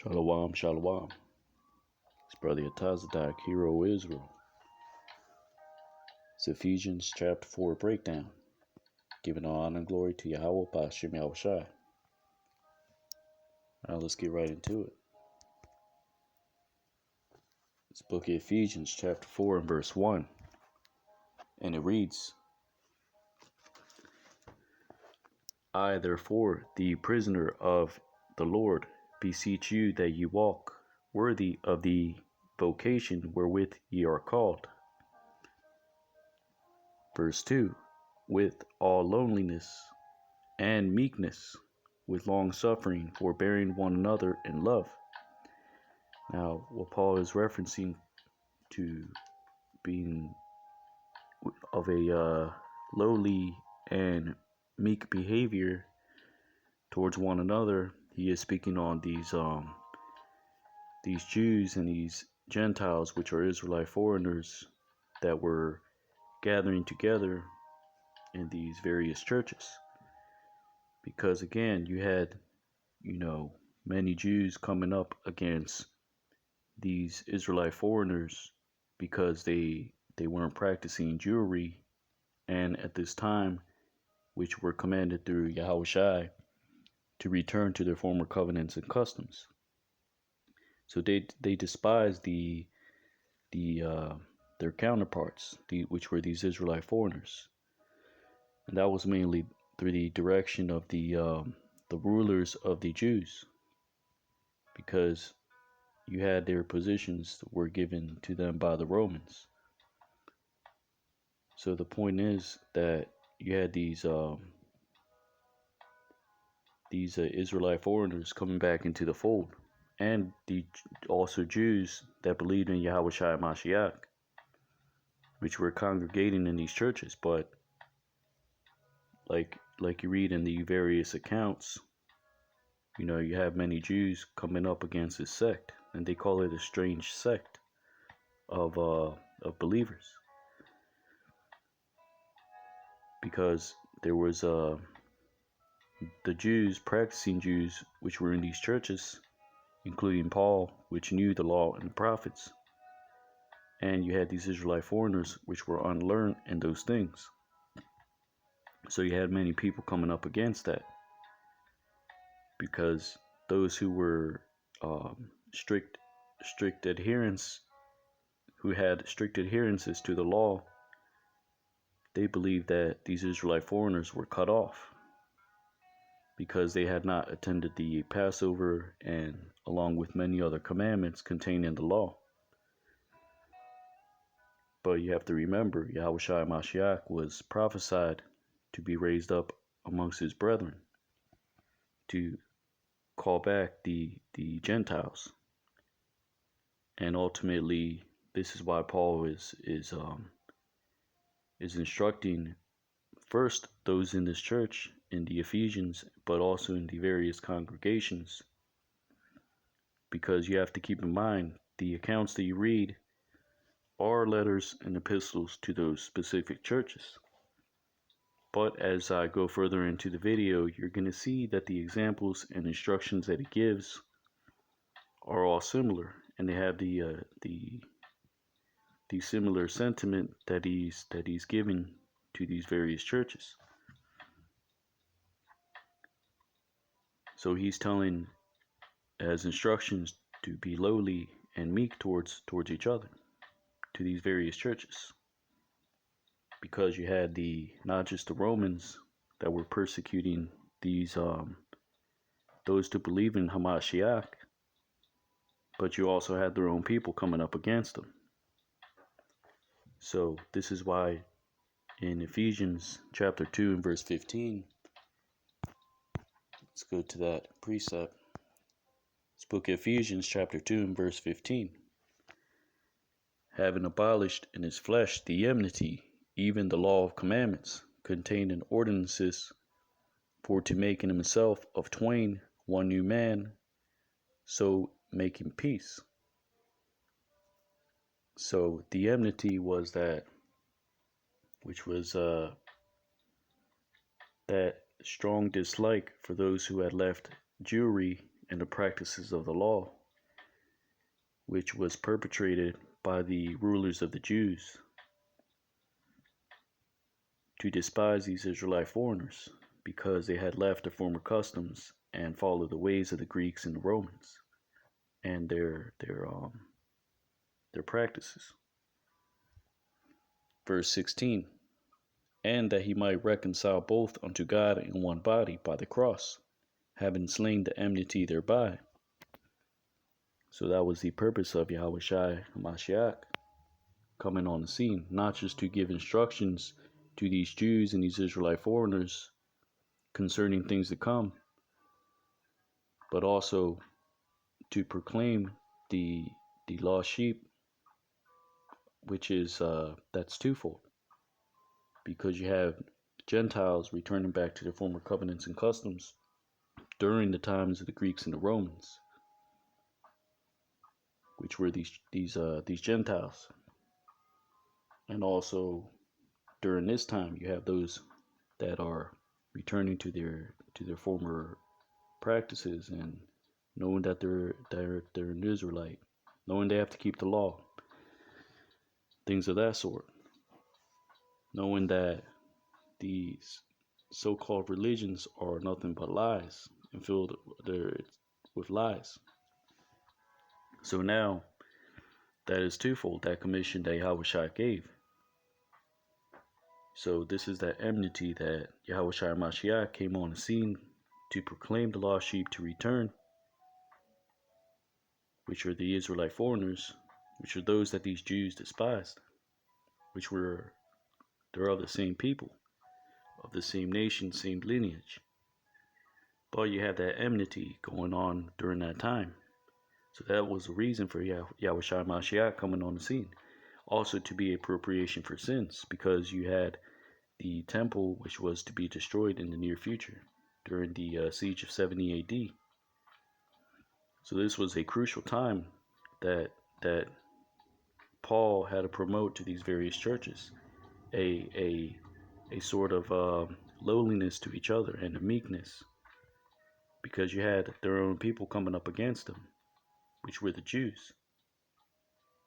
Shalom, shalom. It's Brother Atazadak, Hero Israel. It's Ephesians chapter 4 breakdown. Giving all honor and glory to Yahweh Ba'ashem Yahushai. Now let's get right into it. It's book of Ephesians chapter 4 and verse 1. And it reads, I, therefore, the prisoner of the Lord, beseech you that ye walk worthy of the vocation wherewith ye are called. Verse 2, with all loneliness and meekness, with long suffering, forbearing one another in love. Now, what Paul is referencing to being of a lowly and meek behavior towards one another, he is speaking on these Jews and these Gentiles, which are Israelite foreigners, that were gathering together in these various churches. Because again, you had, many Jews coming up against these Israelite foreigners because they weren't practicing Jewry, and at this time, which were commanded through Yahushai to return to their former covenants and customs. So they despised their counterparts, which were these Israelite foreigners, and that was mainly through the direction of the rulers of the Jews, because you had their positions were given to them by the Romans. So the point is that you had these Israelite foreigners coming back into the fold, and also Jews that believed in Yahushua Mashiach, which were congregating in these churches. But like you read in the various accounts, you have many Jews coming up against this sect, and they call it a strange sect of believers, because there was the Jews, practicing Jews, which were in these churches, including Paul, which knew the law and the prophets, and you had these Israelite foreigners, which were unlearned in those things. So you had many people coming up against that, because those who were strict adherents, who had strict adherences to the law, they believed that these Israelite foreigners were cut off because they had not attended the Passover, and along with many other commandments contained in the law. But you have to remember, Yahushua Mashiach was prophesied to be raised up amongst his brethren to call back the Gentiles. And ultimately, this is why Paul is instructing first those in this church, in the Ephesians, but also in the various congregations, because you have to keep in mind the accounts that you read are letters and epistles to those specific churches. But as I go further into the video, you're going to see that the examples and instructions that he gives are all similar, and they have the similar sentiment that he's giving to these various churches. So he's telling as instructions to be lowly and meek towards each other, to these various churches, because you had not just the Romans that were persecuting these those to believe in Hamashiach, but you also had their own people coming up against them. So this is why in Ephesians chapter 2 and verse 15, let's go to that precept. It's book of Ephesians chapter 2 and verse 15. Having abolished in his flesh the enmity, even the law of commandments contained in ordinances, for to make in himself of twain one new man, so making peace. So the enmity was that, which was that strong dislike for those who had left Jewry and the practices of the law, which was perpetrated by the rulers of the Jews to despise these Israelite foreigners because they had left their former customs and followed the ways of the Greeks and the Romans and their practices. Verse 16, and that he might reconcile both unto God in one body by the cross, having slain the enmity thereby. So that was the purpose of Yahushua HaMashiach coming on the scene, not just to give instructions to these Jews and these Israelite foreigners concerning things to come, but also to proclaim the lost sheep, which is that's twofold, because you have Gentiles returning back to their former covenants and customs during the times of the Greeks and the Romans, which were these Gentiles, and also during this time you have those that are returning to their former practices and knowing that they're an Israelite, knowing they have to keep the law, things of that sort, knowing that these so-called religions are nothing but lies and filled with lies. So now that is twofold, that commission that Yahushua gave. So this is that enmity that Yahushua Mashiach came on the scene to proclaim the lost sheep to return, which are the Israelite foreigners, which are those that these Jews despised, which were, they're of the same people, of the same nation, same lineage. But you have that enmity going on during that time. So that was the reason for Yahushua Mashiach coming on the scene. Also to be appropriation for sins, because you had the temple which was to be destroyed in the near future during the siege of 70 AD. So this was a crucial time that Paul had to promote to these various churches a sort of lowliness to each other and a meekness, because you had their own people coming up against them, which were the Jews,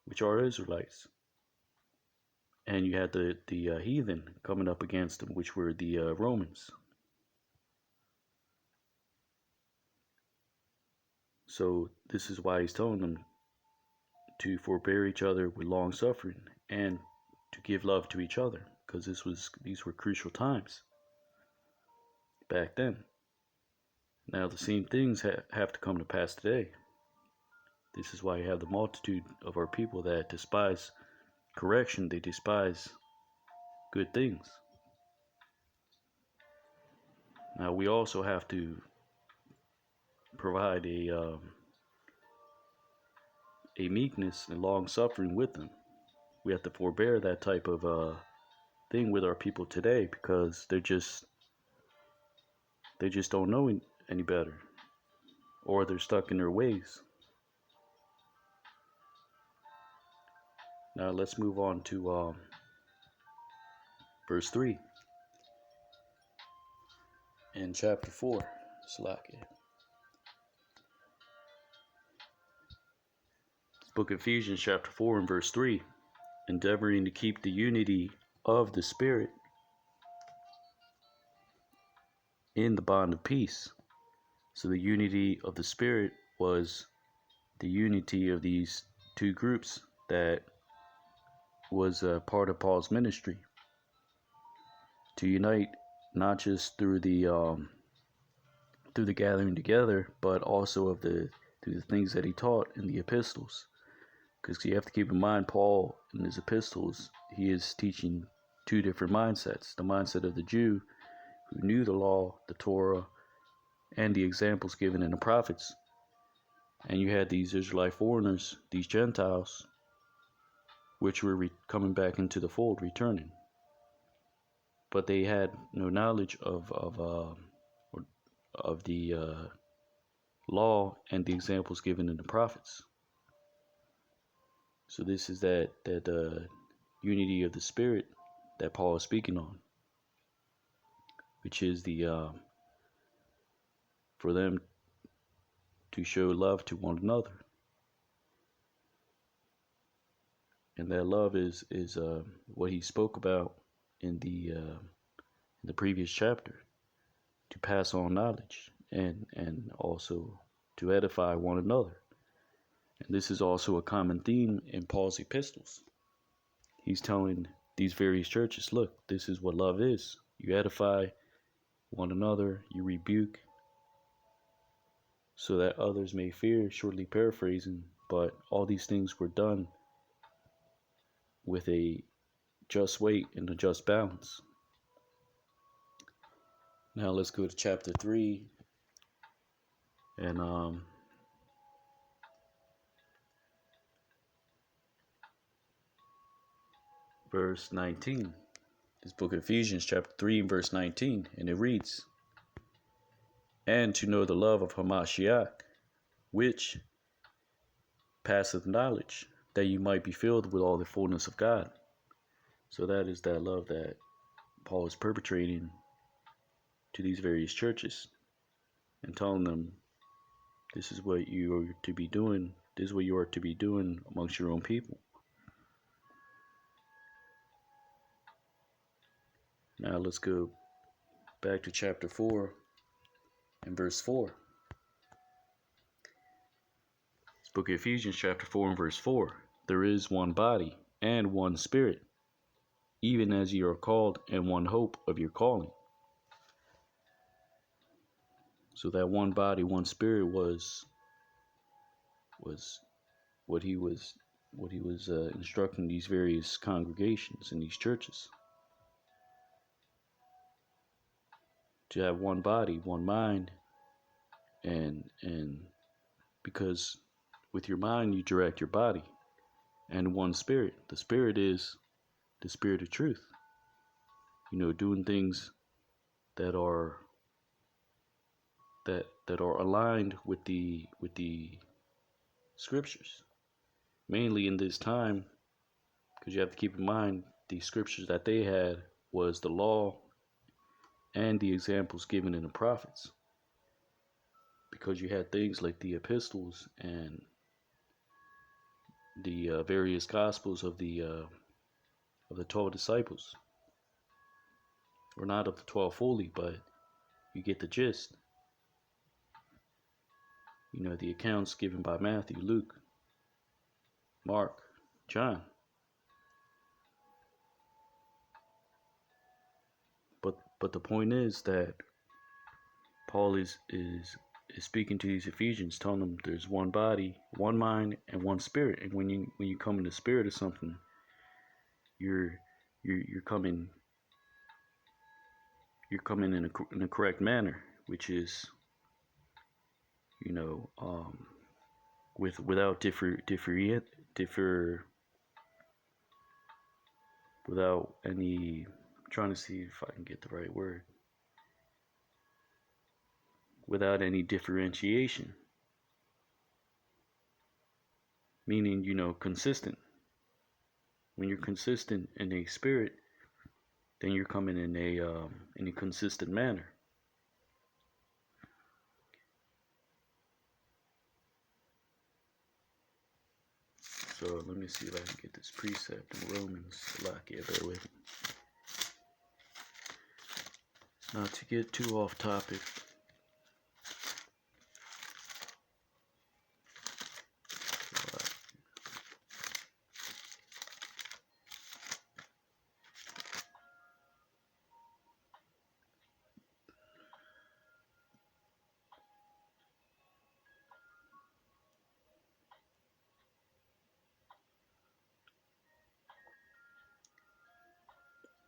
which are Israelites, and you had the heathen coming up against them, which were the Romans. So this is why he's telling them to forbear each other with long suffering and to give love to each other, because these were crucial times back then. Now the same things have to come to pass today. This is why you have the multitude of our people that despise correction. They despise good things. Now we also have to provide a meekness and long suffering with them. We have to forbear that type of thing with our people today, because they just don't know any better, or they're stuck in their ways. Now let's move on to verse 3 in chapter 4. Book of Ephesians chapter 4 and verse 3, endeavoring to keep the unity of the Spirit in the bond of peace. So the unity of the Spirit was the unity of these two groups that was a part of Paul's ministry, to unite not just through the gathering together, but also through the things that he taught in the epistles. Because you have to keep in mind, Paul in his epistles, he is teaching two different mindsets: the mindset of the Jew who knew the law, the Torah, and the examples given in the prophets, and you had these Israelite foreigners, these Gentiles, which were coming back into the fold, returning, but they had no knowledge of the law and the examples given in the prophets. So this is that unity of the Spirit that Paul is speaking on, which is the for them to show love to one another. And that love is what he spoke about in the previous chapter, to pass on knowledge and also to edify one another. And this is also a common theme in Paul's epistles. He's telling these various churches, look, this is what love is. You edify one another, you rebuke, so that others may fear, shortly paraphrasing, but all these things were done with a just weight and a just balance. Now let's go to chapter 3 and verse 19. This book of Ephesians chapter 3 and verse 19, and it reads, and to know the love of Hamashiach, which passeth knowledge, that you might be filled with all the fullness of God. So that is that love that Paul is perpetrating to these various churches and telling them, this is what you are to be doing. This is what you are to be doing amongst your own people. Now let's go back to chapter 4 and verse 4. This book of Ephesians chapter 4 and verse 4. There is one body and one spirit, even as ye are called, and one hope of your calling. So that one body, one spirit was what he was instructing these various congregations and these churches, to have one body, one mind, and because with your mind you direct your body, and one spirit. The spirit is the spirit of truth. Doing things that are aligned with the scriptures, mainly in this time, because you have to keep in mind the scriptures that they had was the law and the examples given in the prophets, because you had things like the epistles and the various gospels of the 12 disciples, or not of the 12 fully, but you get the gist. The accounts given by Matthew, Luke, Mark, John. But the point is that Paul is speaking to these Ephesians, telling them there's one body, one mind, and one spirit. And when you come in the spirit of something, you're coming in a correct manner, which is without without any, I'm trying to see if I can get the right word, without any differentiation, meaning consistent. When you're consistent in a spirit, then you're coming in a consistent manner. So let me see if I can get this precept in Romans. Bear with me. Not to get too off topic.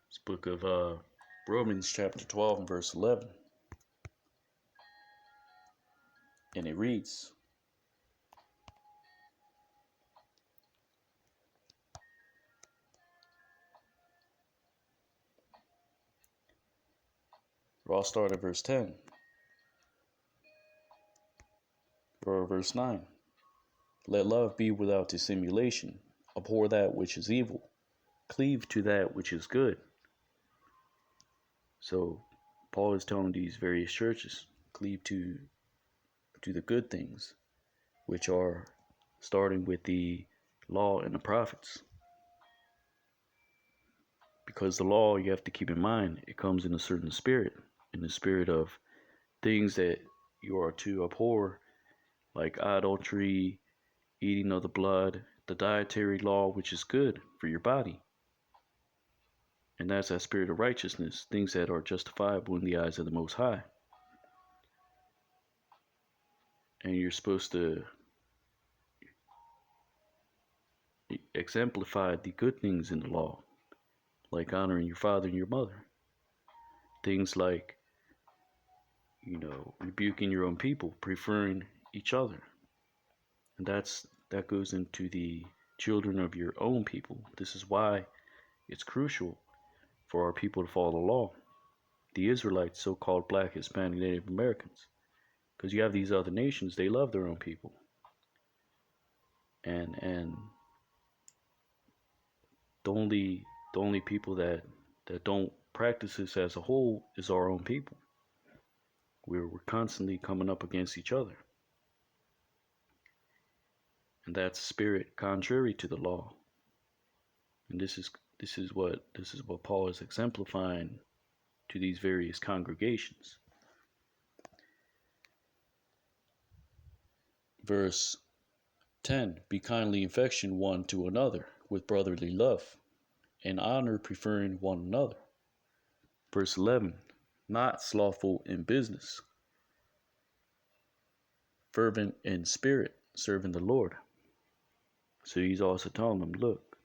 This book of Romans chapter 12 and verse 11. And it reads, I'll start at verse 10 or verse 9. Let love be without dissimulation. Abhor that which is evil. Cleave to that which is good. So Paul is telling these various churches, cleave to to the good things, which are starting with the law and the prophets. Because the law, you have to keep in mind, it comes in a certain spirit, in the spirit of things that you are to abhor, like adultery, eating of the blood, the dietary law, which is good for your body. And that's that spirit of righteousness, things that are justifiable in the eyes of the Most High. And you're supposed to exemplify the good things in the law, like honoring your father and your mother. Things like, rebuking your own people, preferring each other. And that goes into the children of your own people. This is why it's crucial for our people to follow the law. The Israelites, so-called Black, Hispanic, Native Americans, because you have these other nations, they love their own people, and the only people that don't practice this as a whole is our own people. We're constantly coming up against each other, and that's spirit contrary to the law. And this is what Paul is exemplifying to these various congregations. Verse 10, be kindly affection one to another with brotherly love, and honor, preferring one another. Verse 11, not slothful in business, fervent in spirit, serving the Lord. So he's also telling them, look,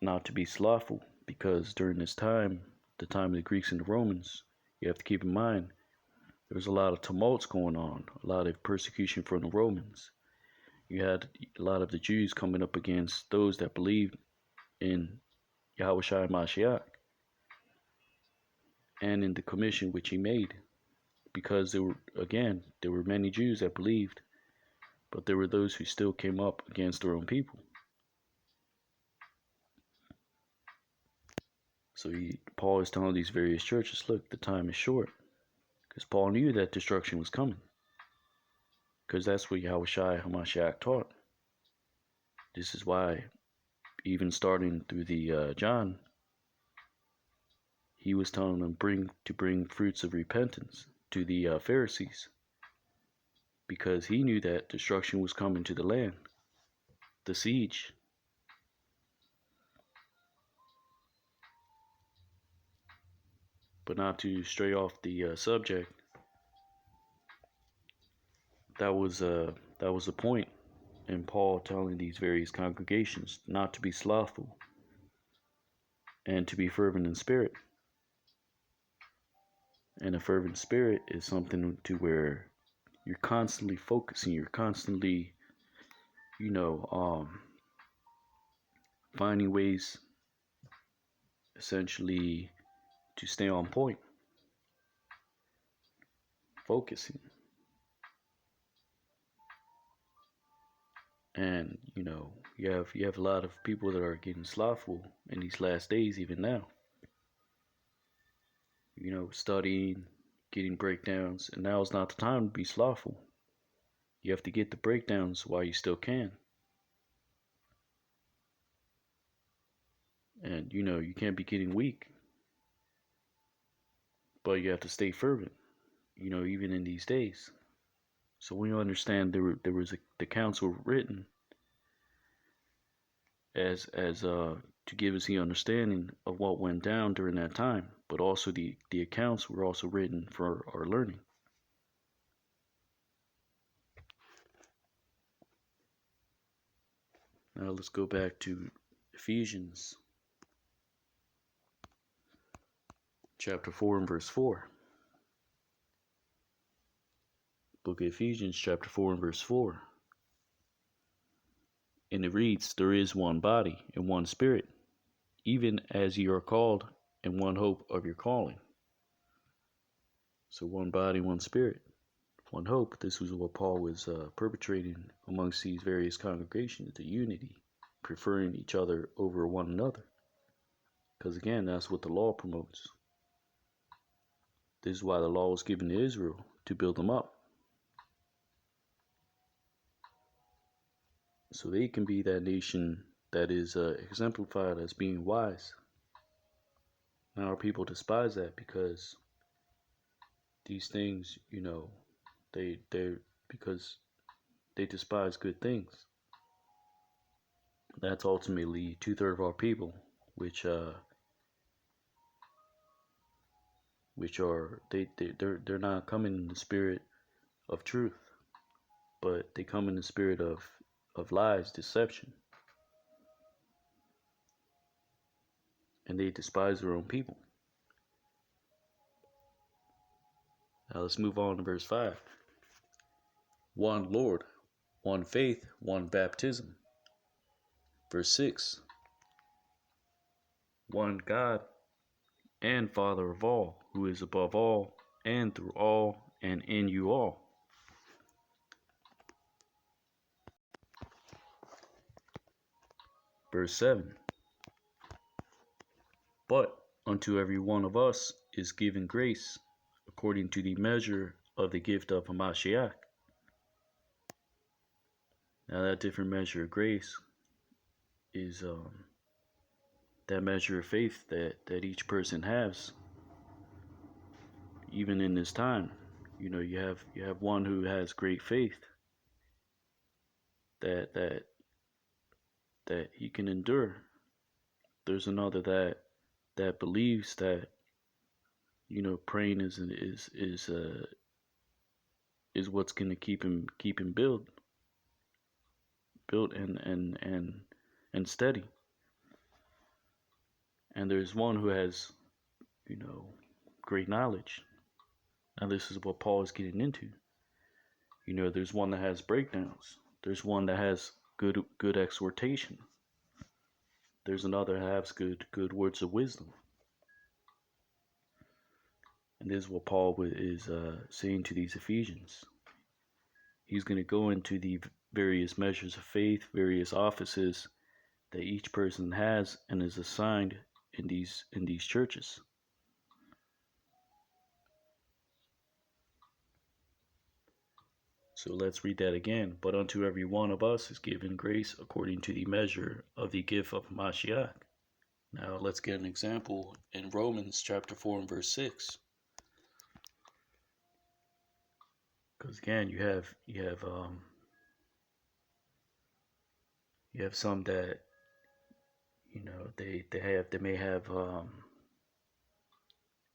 not to be slothful, because during this time, the time of the Greeks and the Romans, you have to keep in mind, there was a lot of tumults going on, a lot of persecution from the Romans. You had a lot of the Jews coming up against those that believed in Yahushua Mashiach and in the commission which he made, because there were many Jews that believed, but there were those who still came up against their own people. So Paul is telling these various churches, look, the time is short, because Paul knew that destruction was coming, because that's what Yahushua HaMashiach taught. This is why, even starting through the John, he was telling them to bring fruits of repentance to the Pharisees, because he knew that destruction was coming to the land, the siege. But not to stray off the subject, that was the point in Paul telling these various congregations not to be slothful and to be fervent in spirit. And a fervent spirit is something to where you're constantly focusing, you're constantly, finding ways essentially to stay on point, focusing. And you have a lot of people that are getting slothful in these last days, even now. Studying, getting breakdowns, and now is not the time to be slothful. You have to get the breakdowns while you still can. And you can't be getting weak, but you have to stay fervent, even in these days. So we understand there was the council written as to give us the understanding of what went down during that time, but also the accounts were also written for our learning. Now let's go back to Ephesians chapter 4 and verse 4. Book of Ephesians chapter 4 and verse 4. And it reads, there is one body and one spirit, even as ye are called in one hope of your calling. So one body, one spirit, one hope. This was what Paul was perpetrating amongst these various congregations, the unity, preferring each other over one another. Because again, that's what the law promotes. This is why the law was given to Israel, to build them up, so they can be that nation that is exemplified as being wise. Now our people despise that because these things, they because they despise good things. That's ultimately 2/3 of our people, which are they're not coming in the spirit of truth, but they come in the spirit of lies, deception, and they despise their own people. Now let's move on to verse 5. One Lord, one faith, one baptism. Verse 6. One God and Father of all, who is above all, and through all, and in you all. Verse 7. But unto every one of us is given grace, according to the measure of the gift of Hamashiach. Now that different measure of grace is that measure of faith that each person has, even in this time. You have one who has great faith that he can endure. There's another that believes that praying is what's going to keep him built and steady. And there's one who has great knowledge. Now this is what Paul is getting into. There's one that has breakdowns. There's one that has good exhortation. There's another that has good words of wisdom. And this is what Paul is saying to these Ephesians. He's going to go into the various measures of faith, various offices that each person has and is assigned in these churches. So let's read that again. But unto every one of us is given grace according to the measure of the gift of Mashiach. Now let's get an example in Romans chapter 4 and verse 6. Because again, you have some that they may have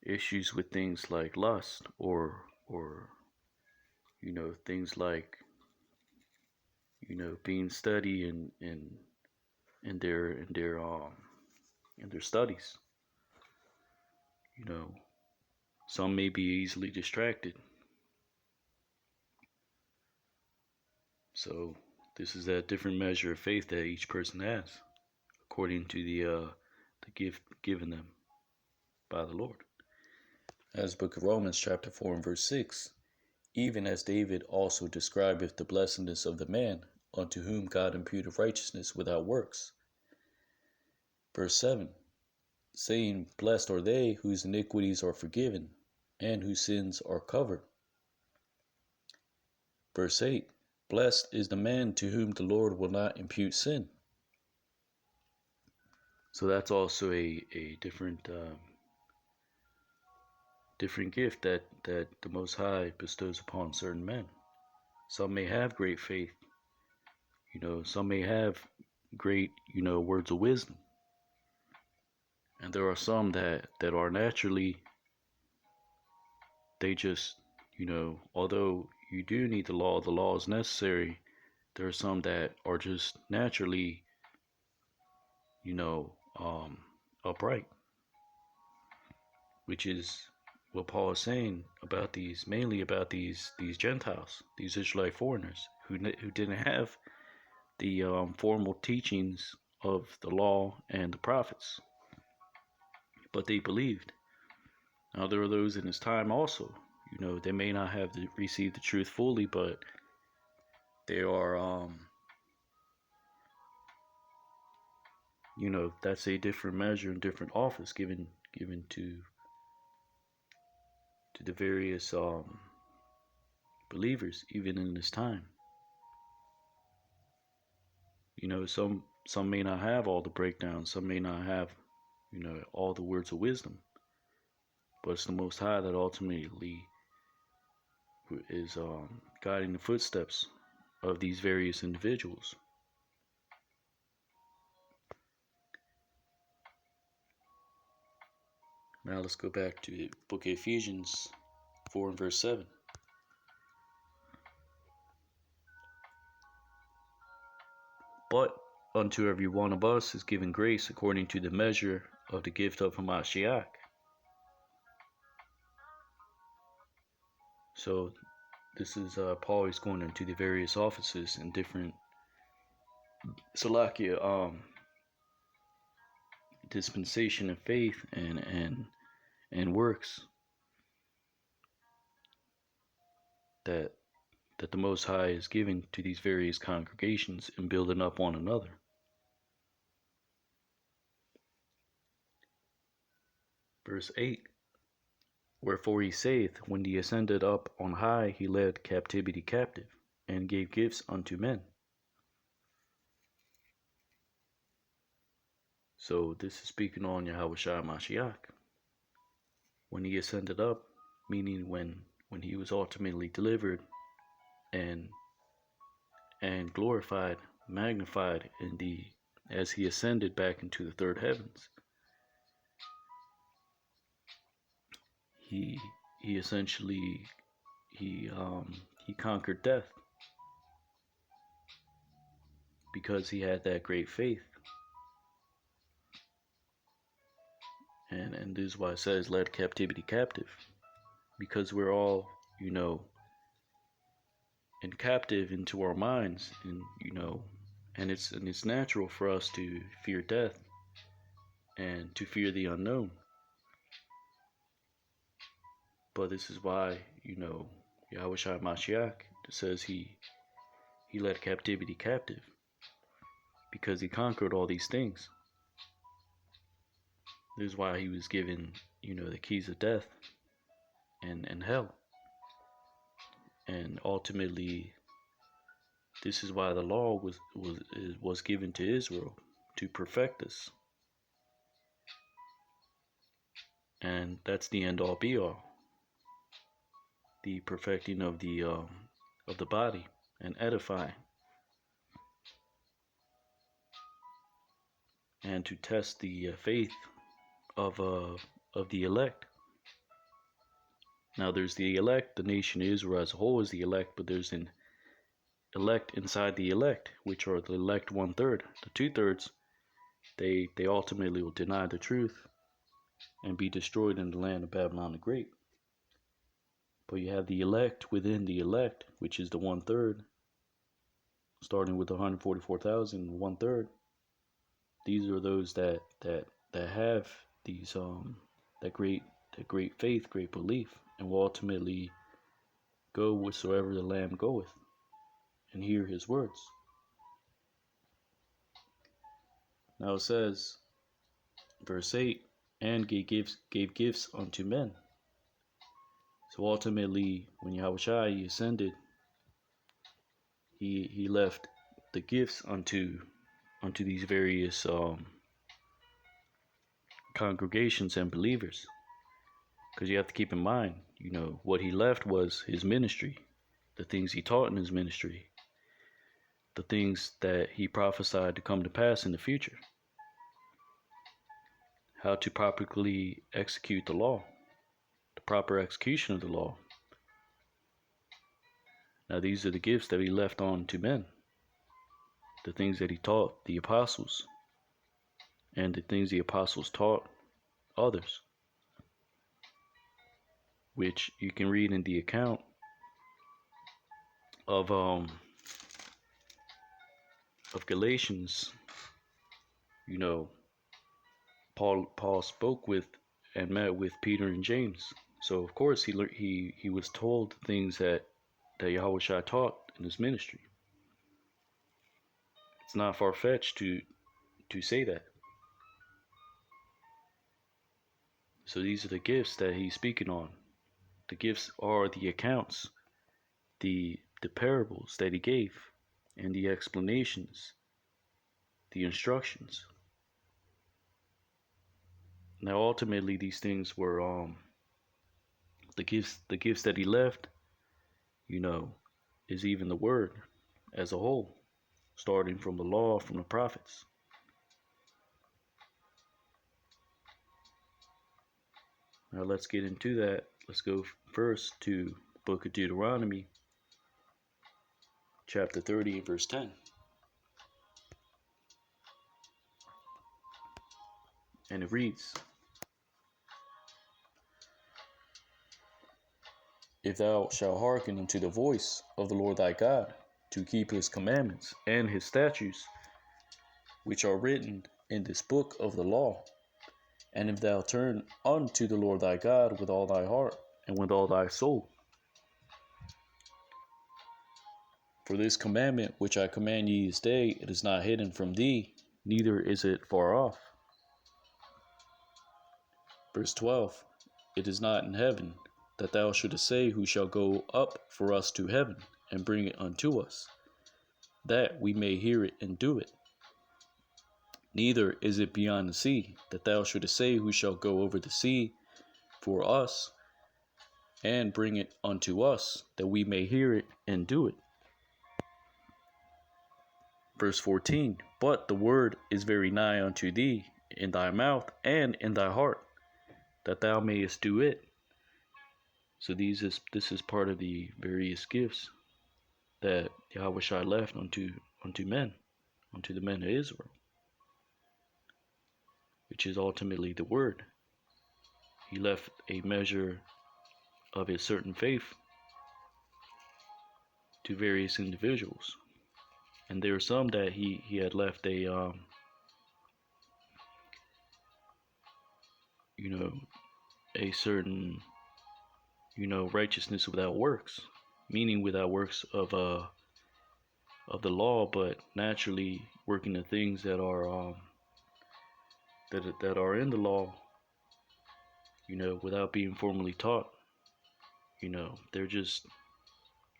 issues with things like lust or things like being steady in their studies. Some may be easily distracted. So this is that different measure of faith that each person has, according to the gift given them by the Lord. As the book of Romans chapter 4 and verse 6, even as David also describeth the blessedness of the man unto whom God imputed righteousness without works. Verse 7, saying, blessed are they whose iniquities are forgiven, and whose sins are covered. Verse 8, blessed is the man to whom the Lord will not impute sin. So that's also a different gift that the Most High bestows upon certain men. Some may have great faith. Some may have great, words of wisdom. And there are some that are naturally, they just, although you do need the law is necessary, there are some that are just naturally, upright, which is what Paul is saying about mainly about these Gentiles, these Israelite foreigners who didn't have the formal teachings of the law and the prophets, but they believed. Now there are those in his time also, they may not have received the truth fully, but they are, that's a different measure and different office given to the various believers even in this time. Some may not have all the breakdowns, some may not have, all the words of wisdom, but it's the Most High that ultimately is guiding the footsteps of these various individuals. Now let's go back to the book of Ephesians 4 and verse 7. But unto every one of us is given grace according to the measure of the gift of Hamashiach. So this is Paul is going into the various offices and different Salakia dispensation of faith and works that the Most High is giving to these various congregations and building up one another. Verse 8. Wherefore he saith, when he ascended up on high, he led captivity captive, and gave gifts unto men. So this is speaking on Yahushua Mashiach. When he ascended up, meaning when he was ultimately delivered and glorified, magnified as he ascended back into the third heavens. He essentially he conquered death because he had that great faith. And this is why it says led captivity captive, because we're all, and captive into our minds, and it's natural for us to fear death and to fear the unknown. But this is why, Yahushua Mashiach says he led captivity captive, because he conquered all these things. This is why he was given, the keys of death and hell. And ultimately, this is why the law was given to Israel, to perfect us. And that's the end all be all. The perfecting of the body and edifying. And to test the faith of the elect. Now there's the elect, the nation of Israel as a whole is the elect, but there's an elect inside the elect, which are the elect 1/3. The 2/3, they ultimately will deny the truth and be destroyed in the land of Babylon the Great. But you have the elect within the elect, which is the 1/3, starting with 144,000, 1/3. These are those that have these that great faith, great belief, and will ultimately go whatsoever the Lamb goeth, and hear his words. Now it says, verse 8, and gave gifts unto men. So ultimately, when Yahushua ascended, he left the gifts unto these various congregations and believers. Because you have to keep in mind, what he left was his ministry, the things he taught in his ministry, the things that he prophesied to come to pass in the future, how to properly execute the law, the proper execution of the law. Now these are the gifts that he left on to men, the things that he taught the apostles, and the things the apostles taught others, which you can read in the account of Galatians. Paul spoke with and met with Peter and James. So of course he was told things that Yahushua taught in his ministry. It's not far-fetched to say that. So these are the gifts that he's speaking on. The gifts are the accounts the parables that he gave and the explanations, the instructions. Now ultimately these things were the gifts that he left, you know, is even the word as a whole, starting from the law, from the prophets. Now let's get into that. Let's go first to the book of Deuteronomy, chapter 30, verse 10. And it reads, If thou shalt hearken unto the voice of the Lord thy God, to keep his commandments and his statutes, which are written in this book of the law, and if thou turn unto the Lord thy God with all thy heart and with all thy soul, for this commandment which I command ye this day, it is not hidden from thee, neither is it far off. Verse 12, It is not in heaven, that thou shouldest say, Who shall go up for us to heaven, and bring it unto us, that we may hear it and do it. Neither is it beyond the sea, that thou shouldest say, Who shall go over the sea for us, and bring it unto us, that we may hear it and do it. Verse 14, But the word is very nigh unto thee, in thy mouth and in thy heart, that thou mayest do it. So this is part of the various gifts that Yahweh left unto men, unto the men of Israel, which is ultimately the word. He left a measure of a certain faith to various individuals, and there are some that he had left a a certain righteousness without works, meaning without works of the law, but naturally working the things that are that are in the law, without being formally taught. They're just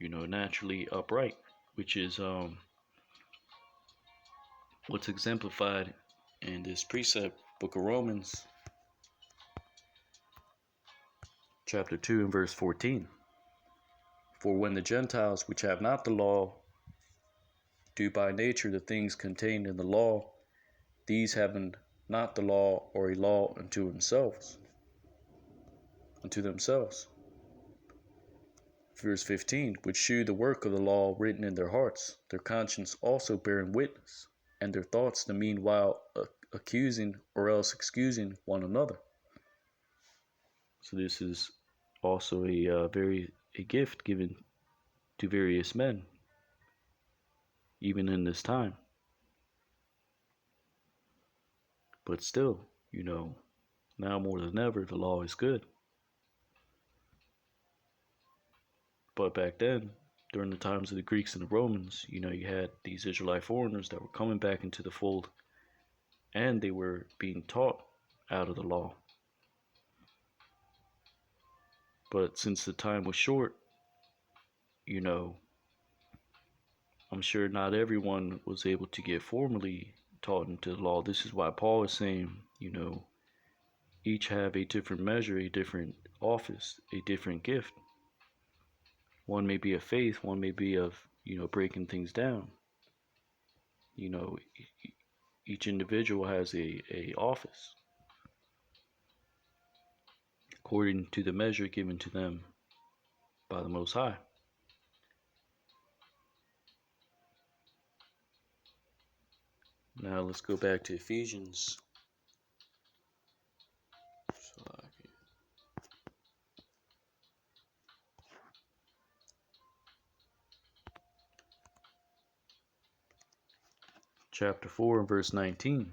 naturally upright, which is what's exemplified in this precept, book of Romans, chapter 2 and verse 14. For when the Gentiles which have not the law do by nature the things contained in the law, these having not the law or a law unto themselves. Verse 15, which shew the work of the law written in their hearts, their conscience also bearing witness, and their thoughts the meanwhile accusing or else excusing one another. So this is also a gift given to various men, even in this time. But still, now more than ever, the law is good. But back then, during the times of the Greeks and the Romans, you had these Israelite foreigners that were coming back into the fold, and they were being taught out of the law. But since the time was short, I'm sure not everyone was able to get formally taught into the law. This is why Paul is saying, each have a different measure, a different office, a different gift. One may be of faith, one may be of, breaking things down. Each individual has a office according to the measure given to them by the Most High. Now let's go back to Ephesians. Chapter 4 and verse 19.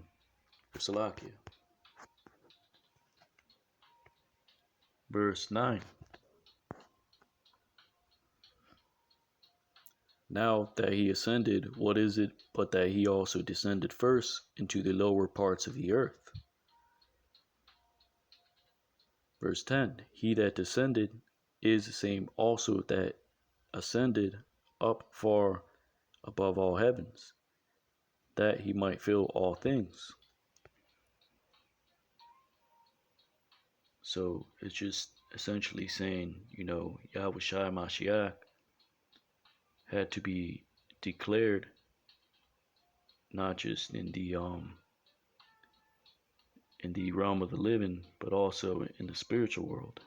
Verse 9. Now that he ascended, what is it but that he also descended first into the lower parts of the earth? Verse 10. He that descended is the same also that ascended up far above all heavens, that he might fill all things. So it's just essentially saying, Yahweh Shai Mashiach had to be declared not just in the realm of the living, but also in the spiritual world,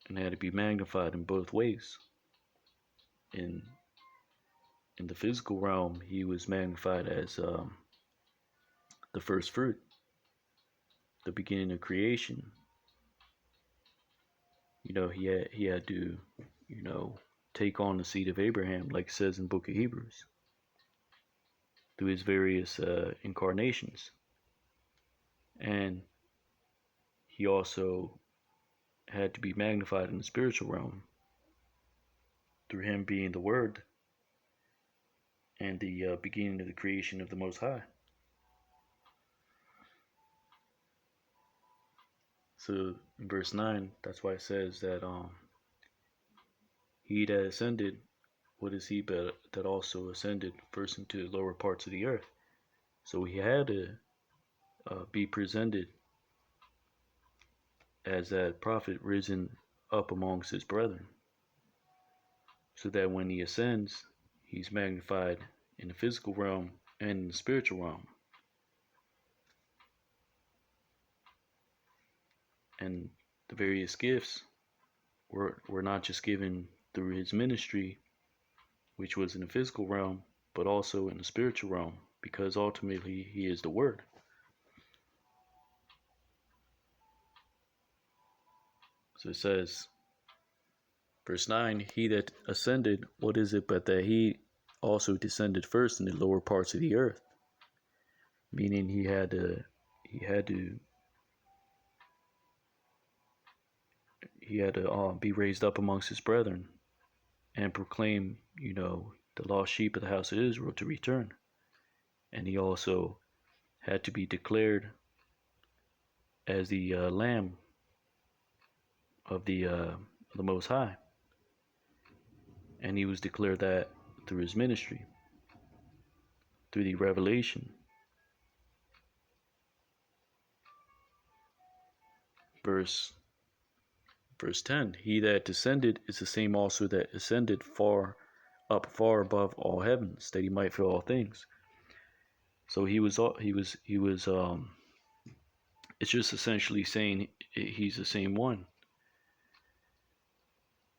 and had to be magnified in both ways. In the physical realm, he was magnified as the first fruit, the beginning of creation. He had to, take on the seed of Abraham, like it says in the book of Hebrews, through his various incarnations. And he also had to be magnified in the spiritual realm through him being the Word and the beginning of the creation of the Most High. So in verse 9, that's why it says that he that ascended, what is he but that also ascended first into the lower parts of the earth? So he had to be presented as that prophet risen up amongst his brethren, so that when he ascends, he's magnified in the physical realm and in the spiritual realm. And the various gifts were not just given through his ministry, which was in the physical realm, but also in the spiritual realm, because ultimately he is the Word. So it says, verse 9, he that ascended, what is it but that he also descended first in the lower parts of the earth? Meaning he had to be raised up amongst his brethren and proclaim, the lost sheep of the house of Israel to return. And he also had to be declared as the Lamb of the Most High. And he was declared that through his ministry, through the revelation. Verse 10, he that descended is the same also that ascended far above all heavens, that he might fill all things. So it's just essentially saying he's the same one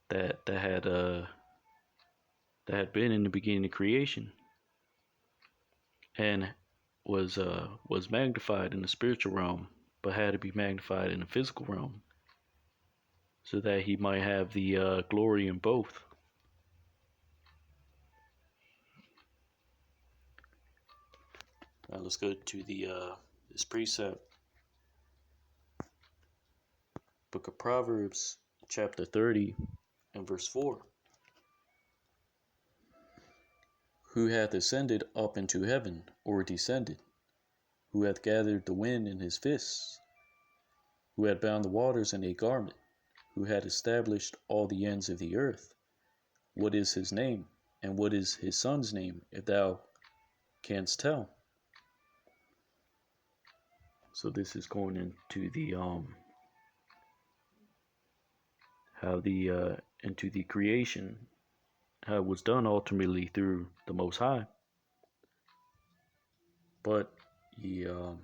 that had been in the beginning of creation, and was magnified in the spiritual realm, but had to be magnified in the physical realm, so that he might have the glory in both. Now let's go to this precept, book of Proverbs, chapter 30 and verse 4. Who hath ascended up into heaven, or descended? Who hath gathered the wind in his fists? Who hath bound the waters in a garment? Who hath established all the ends of the earth? What is his name, and what is his son's name, if thou canst tell? So this is going into the into the creation, how it was done ultimately through the Most High. But Yahweh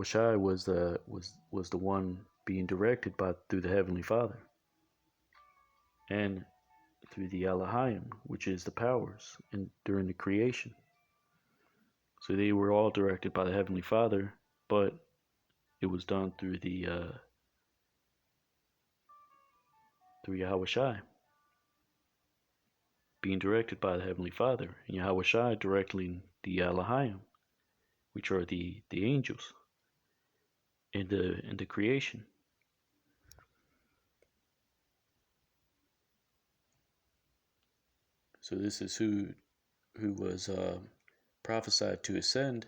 Shai was the one being directed through the Heavenly Father, and through the Elohim, which is the powers, and during the creation. So they were all directed by the Heavenly Father, but it was done through through Yahweh Shai, being directed by the Heavenly Father, and Yahweh Shai directing the Elohim, which are the angels in the creation. So this is who was prophesied to ascend,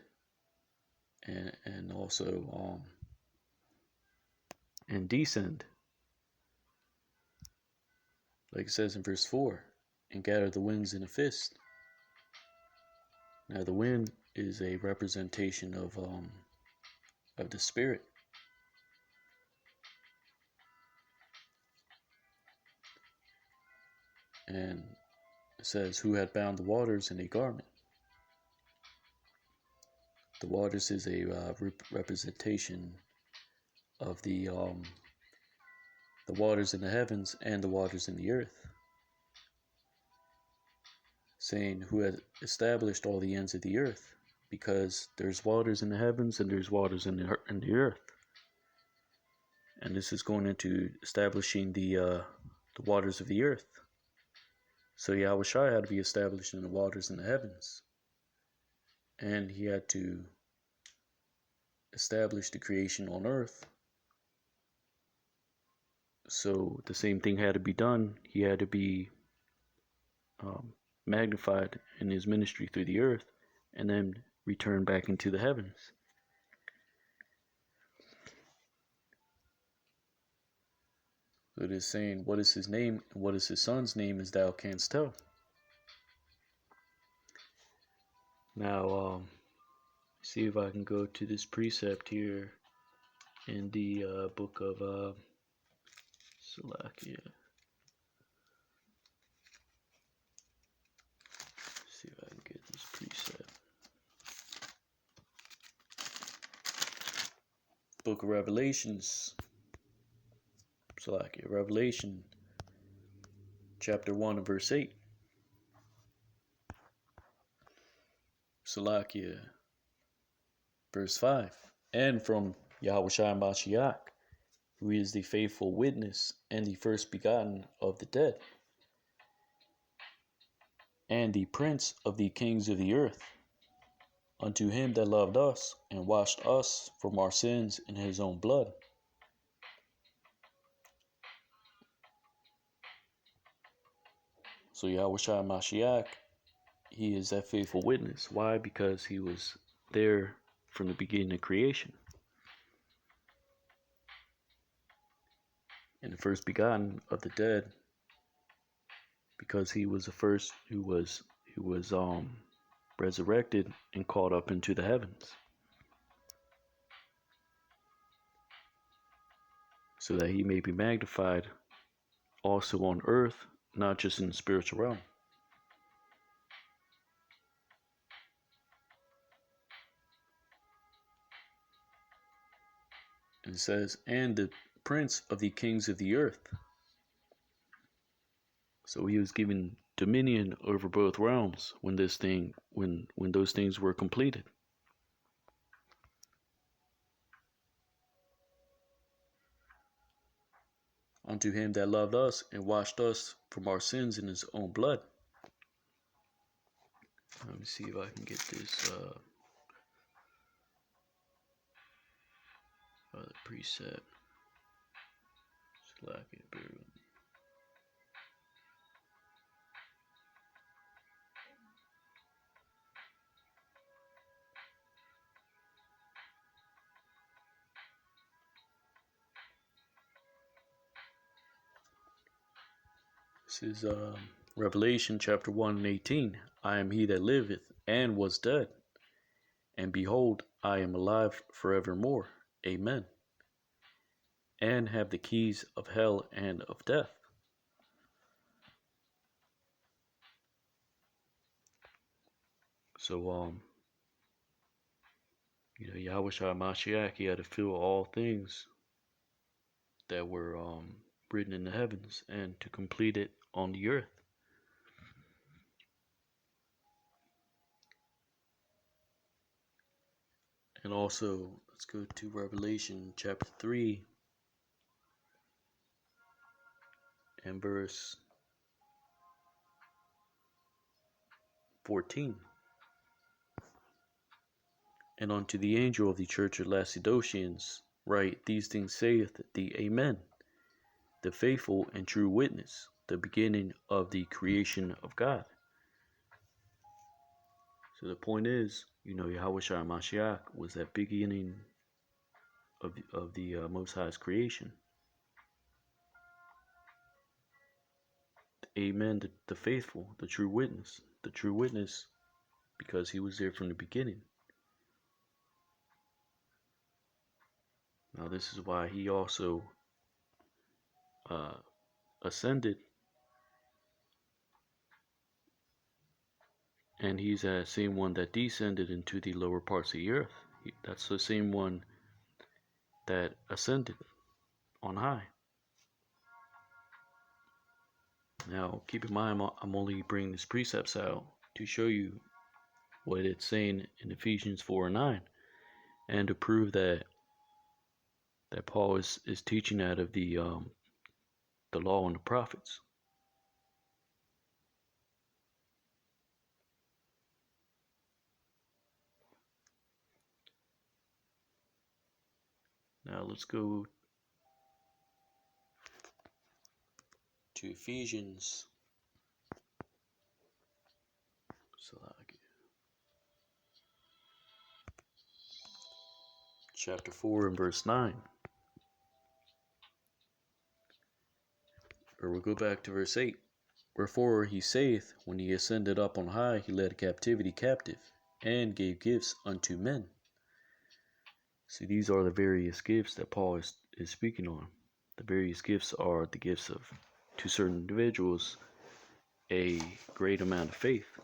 and also and descend. like it says in verse 4, and gather the winds in a fist. Now the wind is a representation of the spirit. And it says, who had bound the waters in a garment. The waters is a representation of the waters in the heavens and the waters in the earth, saying who had established all the ends of the earth, because there's waters in the heavens and there's waters in the earth, and this is going into establishing the waters of the earth. So Yahushua had to be established in the waters in the heavens, and he had to establish the creation on earth. So the same thing had to be done. He had to be magnified in his ministry through the earth, and then return back into the heavens. So it is saying, what is his name and what is his son's name, as thou canst tell. Now, see if I can go to this precept here in the book of Salakia. See if I can get this precept. Book of Revelations. Salakia, Revelation chapter 1 and verse 8. Salakia, verse 5. And from Yahushua Mashiach, who is the faithful witness and the first begotten of the dead, and the prince of the kings of the earth, unto him that loved us and washed us from our sins in his own blood. So Yahushua Mashiach, he is that faithful witness. Why? Because he was there from the beginning of creation. And the first begotten of the dead, because he was the first who was resurrected and caught up into the heavens, so that he may be magnified also on earth, not just in the spiritual realm. And it says, and the prince of the kings of the earth. So he was given dominion over both realms when those things were completed. Unto him that loved us and washed us from our sins in his own blood. Let me see if I can get this other precept. Slack it, bear with me. This is Revelation chapter 1 and 18. I am he that liveth and was dead, and behold, I am alive forevermore. Amen. And have the keys of hell and of death. So, Yahushua Mashiach, he had to fill all things that were written in the heavens and to complete it on the earth. And also, let's go to Revelation chapter 3 and verse 14. And unto the angel of the church of Laodiceans write, these things saith the Amen, the faithful and true witness, the beginning of the creation of God. So the point is, Yahushua Mashiach was that beginning of the Most High's creation. amen, the faithful, the true witness. The true witness because he was there from the beginning. Now this is why he also ascended, and he's that same one that descended into the lower parts of the earth. That's the same one that ascended on high. Now keep in mind, I'm only bringing these precepts out to show you what it's saying in Ephesians 4 and 9, and to prove that Paul is teaching out of the law and the prophets. Now let's go to Ephesians chapter 4 and verse 9. Or we'll go back to verse 8. Wherefore he saith, when he ascended up on high, he led captivity captive, and gave gifts unto men. See, these are the various gifts that Paul is speaking on. The various gifts are the gifts of, to certain individuals, a great amount of faith.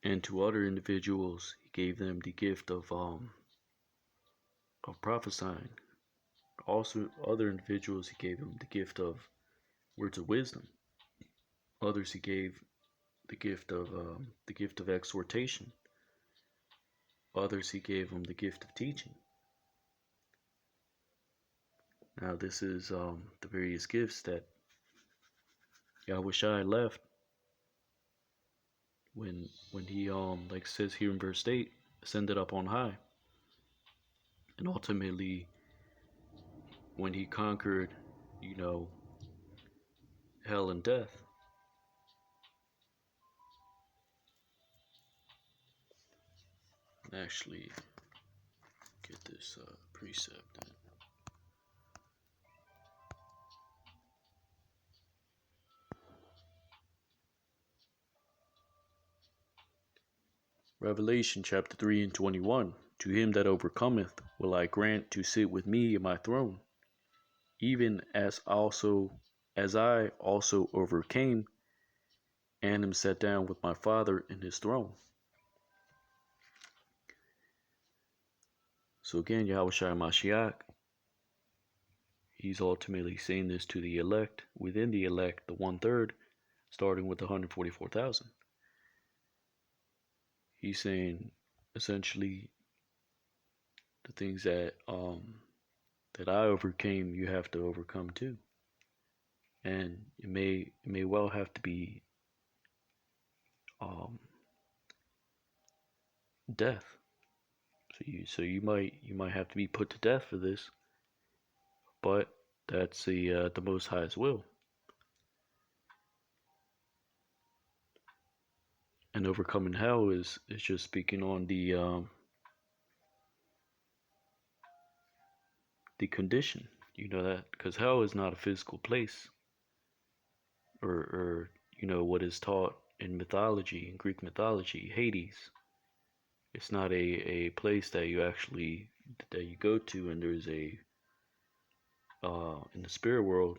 And to other individuals, he gave them the gift of prophesying. Also, other individuals, he gave them the gift of words of wisdom. Others, he gave the gift of exhortation. Others, he gave them the gift of teaching. Now, this is the various gifts that Yahushua left when he like it says here in verse 8, ascended up on high, and ultimately when he conquered, hell and death. Actually, get this precept in. Revelation chapter 3 and 21. To him that overcometh will I grant to sit with me in my throne, even as I also overcame, and am set down with my Father in his throne. So again, Yahushua Mashiach, he's ultimately saying this to the elect, within the elect, the 1/3, starting with the 144,000. He's saying essentially the things that I overcame, you have to overcome too. And it may well have to be death. So you might have to be put to death for this, but that's the Most High's will. And overcoming hell is just speaking on the condition, that, because hell is not a physical place, or what is taught in mythology, in Greek mythology, Hades. It's not a place that you go to, and there's a in the spirit world,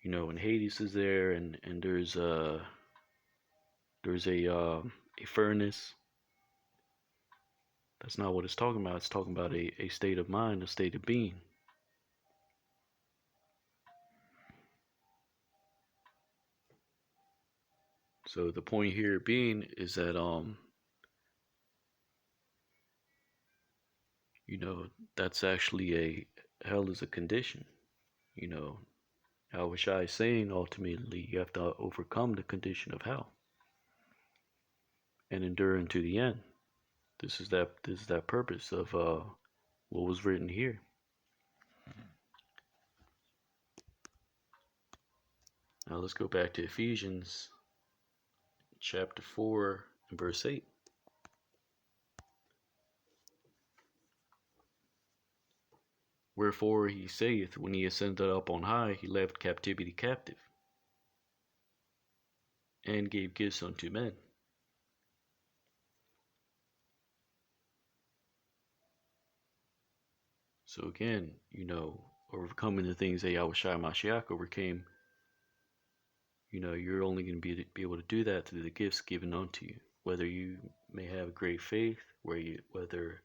and Hades is there, and there's a furnace. That's not what it's talking about. It's talking about a state of mind, a state of being. So the point here being is that that's actually hell is a condition. Yahushua is saying ultimately you have to overcome the condition of hell and endure unto the end. This is that purpose of what was written here. Now let's go back to Ephesians chapter 4 and verse 8. Wherefore he saith, when he ascended up on high, he left captivity captive, and gave gifts unto men. So again, overcoming the things that Yahushua Mashiach overcame, you're only going to be able to do that through the gifts given unto you. Whether you may have great faith, whether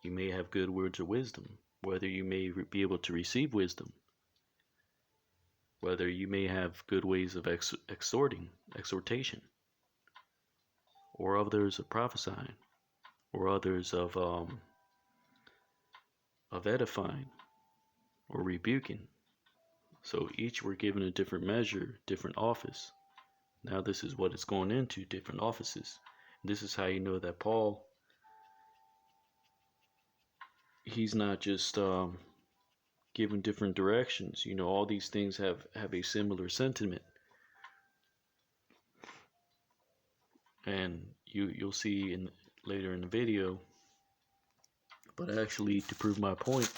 you may have good words of wisdom, whether you may be able to receive wisdom, whether you may have good ways of exhortation, or others of prophesying, or others of edifying or rebuking. So each were given a different measure, different office. Now this is what it's going into, different offices. This is how you know that Paul, he's not just given different directions. All these things have a similar sentiment. And you'll see later in the video. But actually, to prove my point,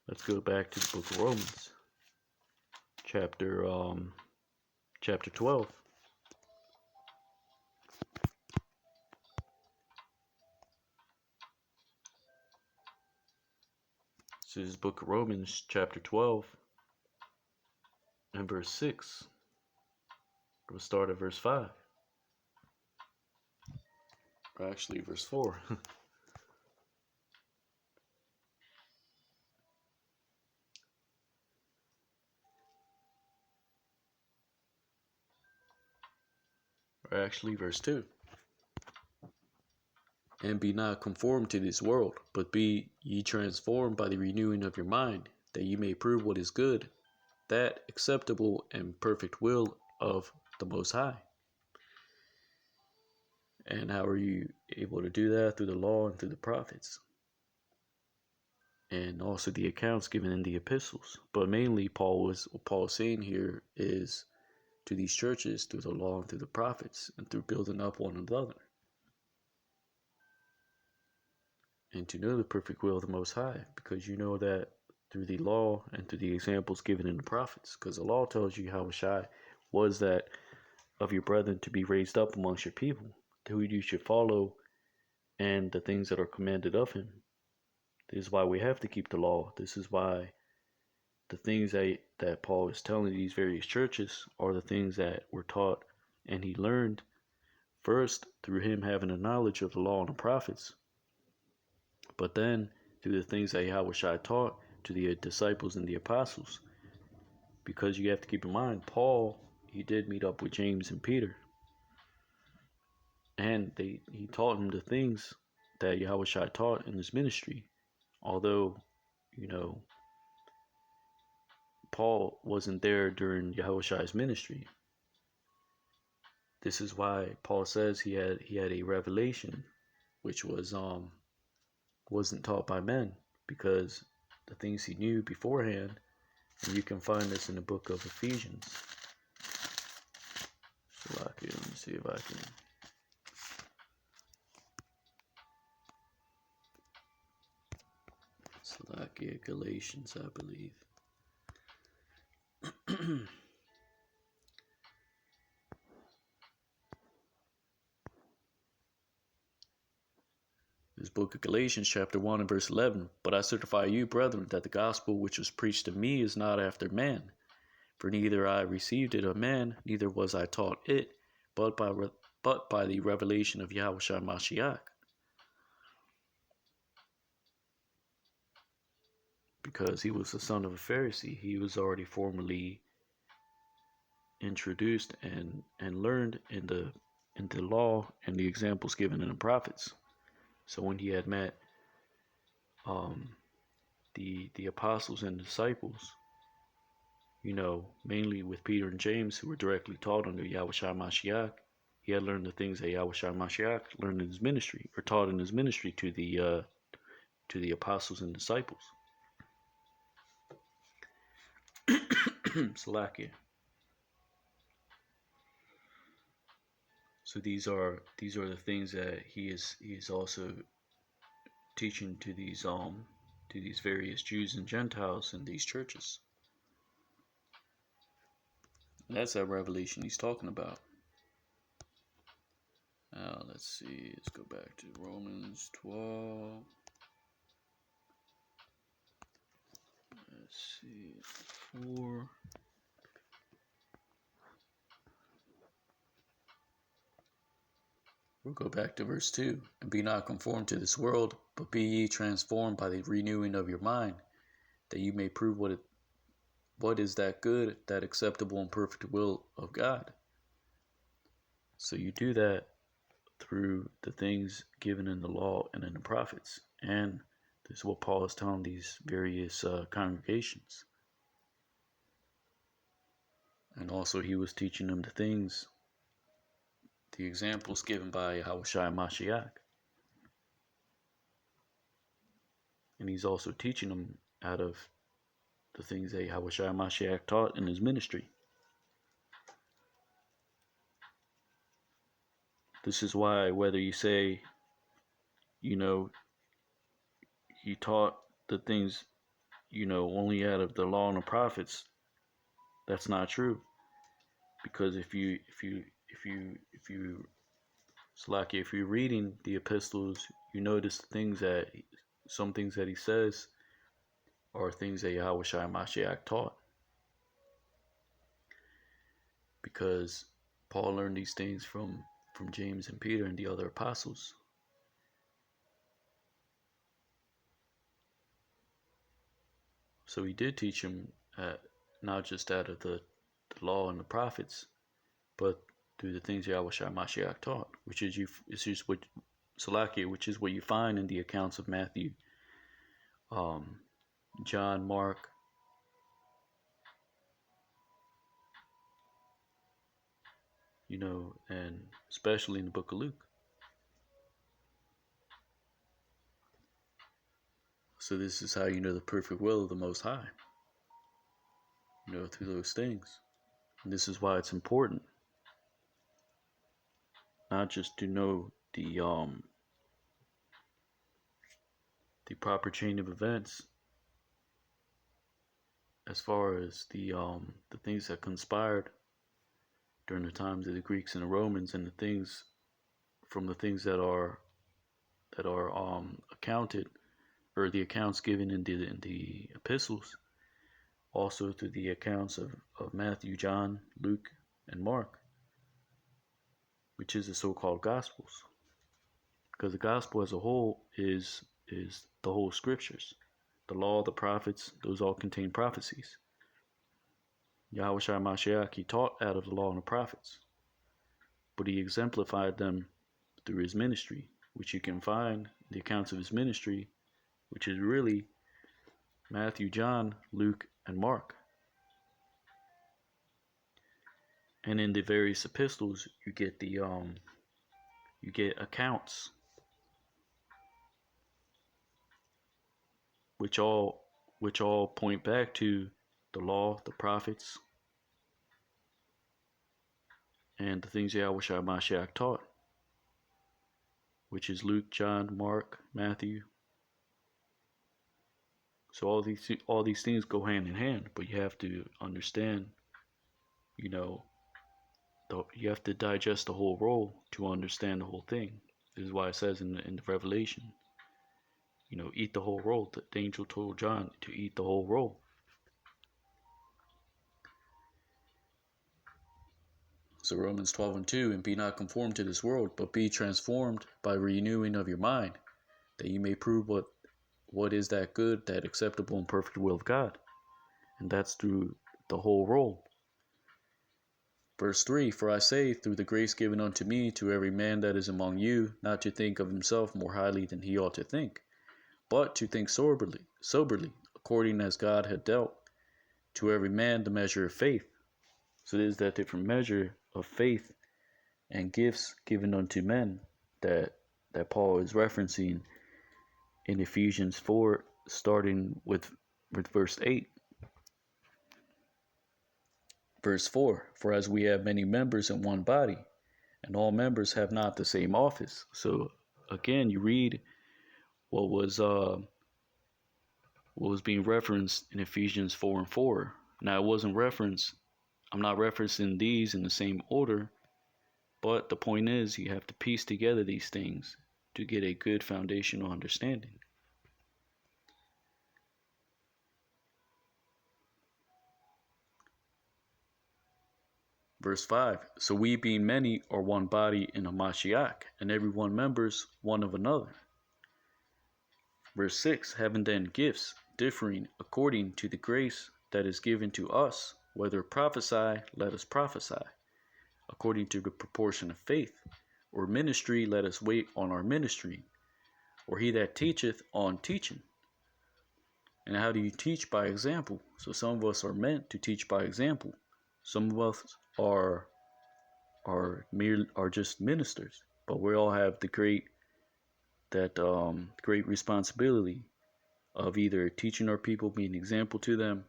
let's go back to the book of Romans, chapter 12. This is book of Romans, chapter 12, and verse 6. We'll start at verse 5. Or actually, verse 4. Or actually, verse 2. And be not conformed to this world, but be ye transformed by the renewing of your mind, that ye may prove what is good, that acceptable and perfect will of the Most High. And how are you able to do that? Through the law and through the prophets, and also the accounts given in the epistles. But mainly what Paul is saying here is to these churches through the law and through the prophets, and through building up one another, and to know the perfect will of the Most High, because you know that through the law and through the examples given in the prophets, because the law tells you how Shai was that of your brethren to be raised up amongst your people, who you should follow, and the things that are commanded of him. This is why we have to keep the law. This is why the things that Paul is telling these various churches are the things that were taught, and he learned first through him having a knowledge of the law and the prophets, but then through the things that Yahushua taught to the disciples and the apostles. Because you have to keep in mind, Paul, he did meet up with James and Peter, and he taught them the things that Yahushua taught in his ministry. Although, Paul wasn't there during Yahushua's ministry. This is why Paul says he had a revelation, which wasn't taught by men, because the things he knew beforehand. And you can find this in the book of Ephesians. So let me see if I can. Salakia, Galatians, I believe. This book of Galatians, chapter 1 and verse 11. But I certify you, brethren, that the gospel which was preached to me is not after man. For neither I received it of man, neither was I taught it, but by the revelation of Yahushua Mashiach. Because he was the son of a Pharisee, he was already formally introduced and learned in the law and the examples given in the prophets. So when he had met the apostles and disciples, mainly with Peter and James, who were directly taught under Yahushua Mashiach, he had learned the things that Yahushua Mashiach learned in his ministry, or taught in his ministry to the apostles and disciples. Salakia. So these are the things that he is also teaching to these to these various Jews and Gentiles in these churches. And that's that revelation he's talking about. Now, let's see. Let's go back to Romans 12. Let's see. 4. We'll go back to verse 2. And be not conformed to this world, but be ye transformed by the renewing of your mind, that you may prove what is that good, that acceptable and perfect will of God. So you do that through the things given in the law and in the prophets. And this is what Paul is telling these various congregations. And also he was teaching them the examples given by Yahushua Mashiach. And he's also teaching them out of the things that Yahushua Mashiach taught in his ministry. This is why, whether you say, he taught the things, only out of the law and the prophets, that's not true. Because if you're reading the epistles, you notice some things that he says are things that Yahushua Mashiach taught. Because Paul learned these things from James and Peter and the other apostles. So he did teach them not just out of the law and the prophets, but through the things Yahushua Mashiach taught, which is what you find in the accounts of Matthew, John, Mark, and especially in the book of Luke. So this is how you know the perfect will of the Most High. Through those things. And this is why it's important not just to know the proper chain of events as far as the things that conspired during the times of the Greeks and the Romans, and the things that are accounted, or the accounts given in the epistles, also through the accounts of Matthew, John, Luke, and Mark, which is the so-called Gospels. Because the Gospel as a whole is the whole Scriptures. The law, the prophets, those all contain prophecies. Yahushua Mashiach, he taught out of the law and the prophets, but he exemplified them through his ministry, which you can find the accounts of his ministry, which is really Matthew, John, Luke, and Mark. And in the various epistles, you get accounts, which all point back to the law, the prophets, and the things Yahushua Mashiach taught, which is Luke, John, Mark, Matthew. So all these things go hand in hand, but you have to understand, you have to digest the whole roll to understand the whole thing. This is why it says in the Revelation, eat the whole roll. The angel told John to eat the whole roll. So Romans 12:2, and be not conformed to this world, but be transformed by renewing of your mind, that you may prove what is that good, that acceptable and perfect will of God. And that's through the whole roll. Verse 3, for I say, through the grace given unto me, to every man that is among you, not to think of himself more highly than he ought to think, but to think soberly, according as God had dealt to every man the measure of faith. So there's that different measure of faith and gifts given unto men that Paul is referencing in Ephesians 4, starting with verse 8. Verse 4, for as we have many members in one body, and all members have not the same office. So again, you read what was what was being referenced in Ephesians 4 and 4. Now, it wasn't referenced, I'm not referencing these in the same order, but the point is you have to piece together these things to get a good foundational understanding. Verse 5, so we being many are one body in a Mashiach, and every one members one of another. Verse 6, having then gifts differing according to the grace that is given to us, whether prophesy, let us prophesy, according to the proportion of faith, or ministry, let us wait on our ministry, or he that teacheth on teaching. And how do you teach? By example. So some of us are meant to teach by example. Some of us are just ministers, but we all have the great responsibility of either teaching our people, being an example to them,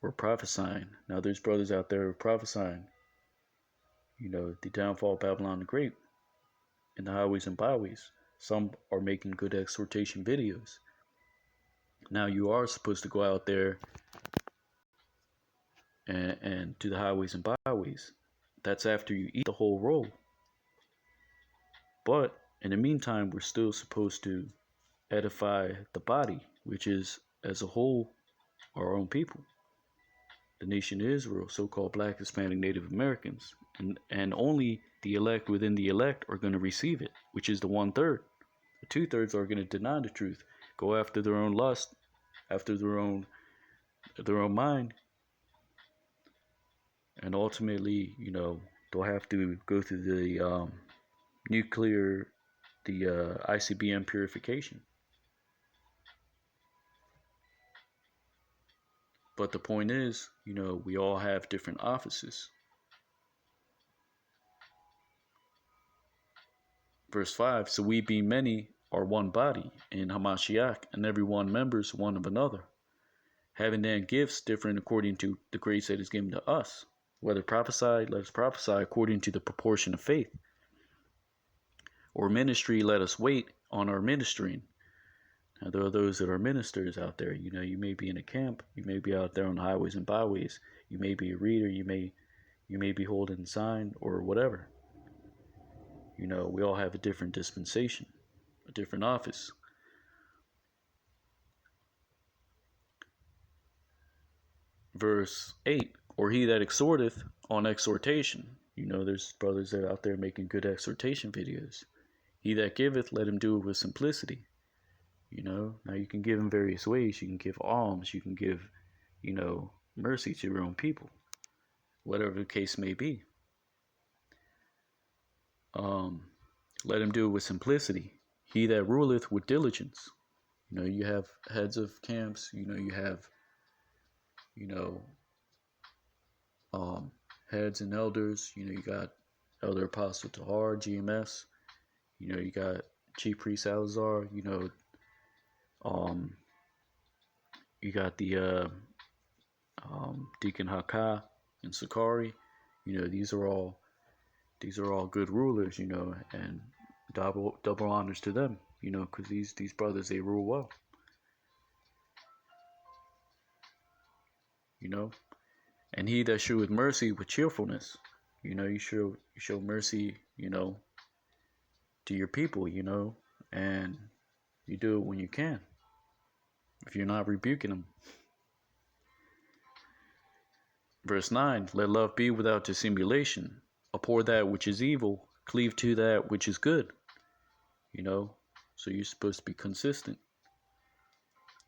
or prophesying. Now there's brothers out there prophesying, the downfall of Babylon the Great in the highways and byways. Some are making good exhortation videos. Now you are supposed to go out there and to the highways and byways. That's after you eat the whole roll. But in the meantime, we're still supposed to edify the body, which is as a whole our own people. The nation of Israel, so-called Black, Hispanic, Native Americans, and only the elect within the elect are going to receive it, which is the 1/3. The 2/3 are going to deny the truth, go after their own lust, after their own mind, and ultimately, they'll have to go through the ICBM purification. But the point is, we all have different offices. Verse 5, so we being many are one body in Hamashiach, and every one members one of another, having then gifts different according to the grace that is given to us. Whether prophesy, let us prophesy according to the proportion of faith. Or ministry, let us wait on our ministering. Now, there are those that are ministers out there. You may be in a camp. You may be out there on the highways and byways. You may be a reader. You may be holding a sign or whatever. We all have a different dispensation, a different office. Verse 8, or he that exhorteth on exhortation. There's brothers that are out there making good exhortation videos. He that giveth, let him do it with simplicity. Now you can give in various ways. You can give alms. You can give, mercy to your own people, whatever the case may be. Let him do it with simplicity. He that ruleth with diligence. You have heads of camps. You have, heads and elders. You got Elder Apostle Tahar, GMS. You got Chief Priest Salazar. You got the Deacon Haka and Sakari. These are all good rulers, and double honors to them, because these brothers, they rule well. And he that sheweth mercy with cheerfulness. You show mercy, to your people, and you do it when you can, if you're not rebuking them. Verse 9, let love be without dissimulation. Abhor that which is evil, cleave to that which is good. So you're supposed to be consistent,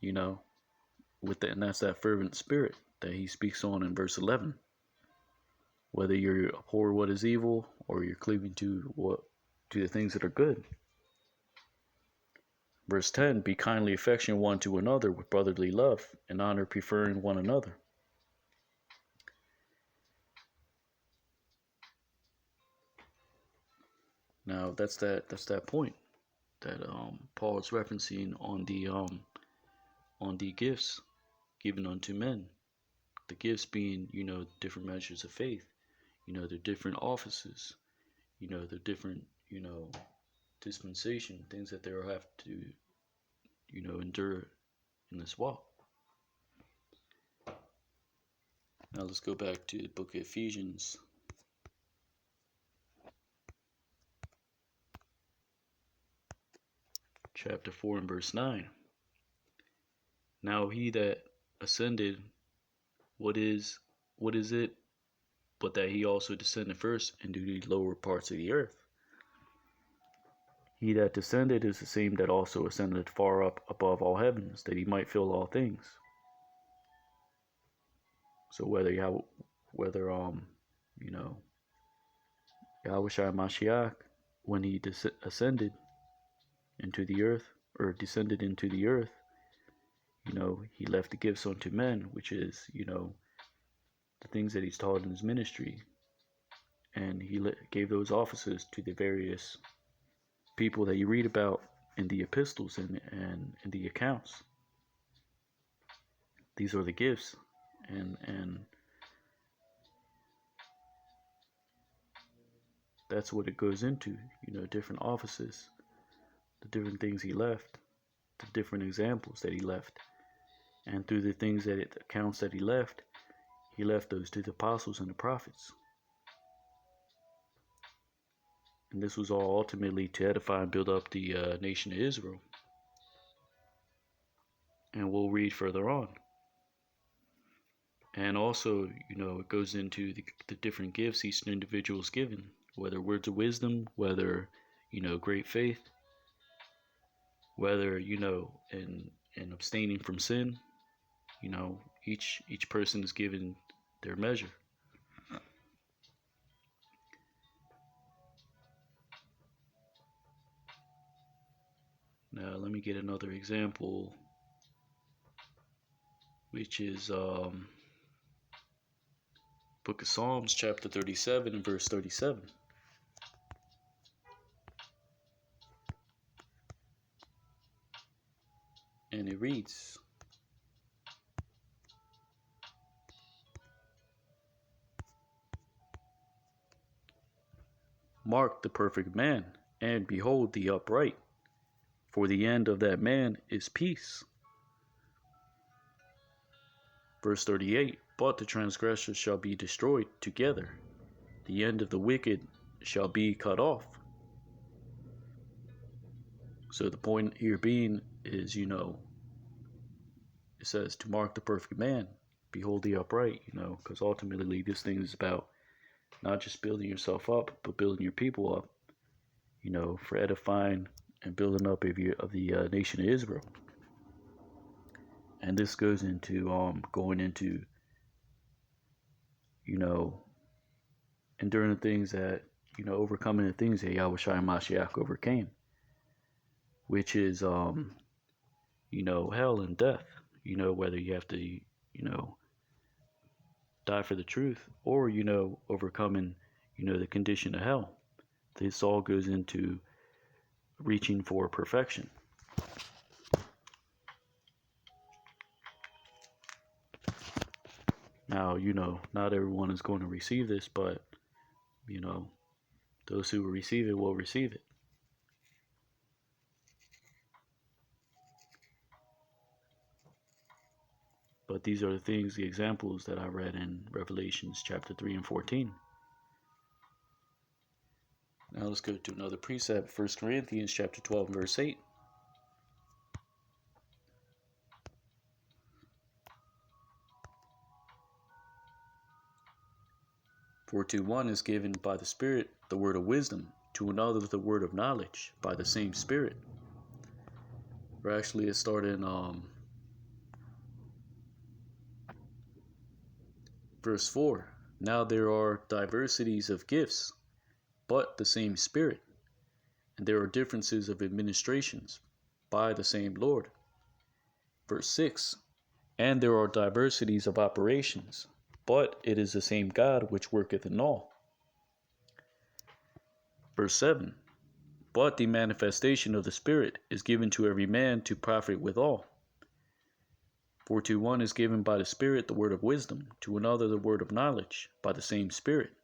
with that, and that's that fervent spirit that he speaks on in verse 11. Whether you abhor what is evil or you're cleaving to the things that are good. Verse 10, be kindly affectionate one to another with brotherly love, and honor preferring one another. Now that's that point that Paul is referencing on the gifts given unto men. The gifts being, different measures of faith. The different offices. The different, dispensation, things that they'll have to, endure in this walk. Now let's go back to the book of Ephesians, chapter 4 and verse 9. Now he that ascended, what is it but that he also descended first into the lower parts of the earth? He that descended is the same that also ascended far up above all heavens, that he might fill all things. So whether Yahushua Mashiach, when he ascended into the earth, or descended into the earth, he left the gifts unto men, which is, the things that he's taught in his ministry. And he gave those offices to the various people that you read about in the epistles and in the accounts. These are the gifts, and that's what it goes into, different offices, the different things he left, the different examples that he left. And through the things accounts that he left those to the apostles and the prophets. And this was all ultimately to edify and build up the nation of Israel. And we'll read further on. And also, it goes into the different gifts each individual is given, whether words of wisdom, whether, great faith, whether, in abstaining from sin. Each person is given their measure. Now, let me get another example, which is Book of Psalms, chapter 37 and verse 37. And it reads, "Mark the perfect man, and behold the upright, for the end of that man is peace." Verse 38, "But the transgressors shall be destroyed together, the end of the wicked shall be cut off." So the point here being is, it says to mark the perfect man, behold the upright, because ultimately this thing is about not just building yourself up, but building your people up, for edifying and building up of the nation of Israel. And this goes into going into, enduring the things that, overcoming the things that Yahushua Mashiach overcame, which is, hell and death, whether you have to, die for the truth or, overcoming, the condition of hell. This all goes into reaching for perfection. Now, not everyone is going to receive this, but, those who will receive it will receive it. But these are the examples that I read in Revelations chapter 3 and 14. Now let's go to another precept, 1 Corinthians chapter 12 and verse 8. "For to one is given by the Spirit the word of wisdom, to another the word of knowledge by the same Spirit." Or actually it started in verse 4. "Now there are diversities of gifts, but the same Spirit. And there are differences of administrations, by the same Lord." Verse 6. "And there are diversities of operations, but it is the same God which worketh in all." Verse 7. "But the manifestation of the Spirit is given to every man to profit withal. For to one is given by the Spirit the word of wisdom, to another the word of knowledge by the same Spirit,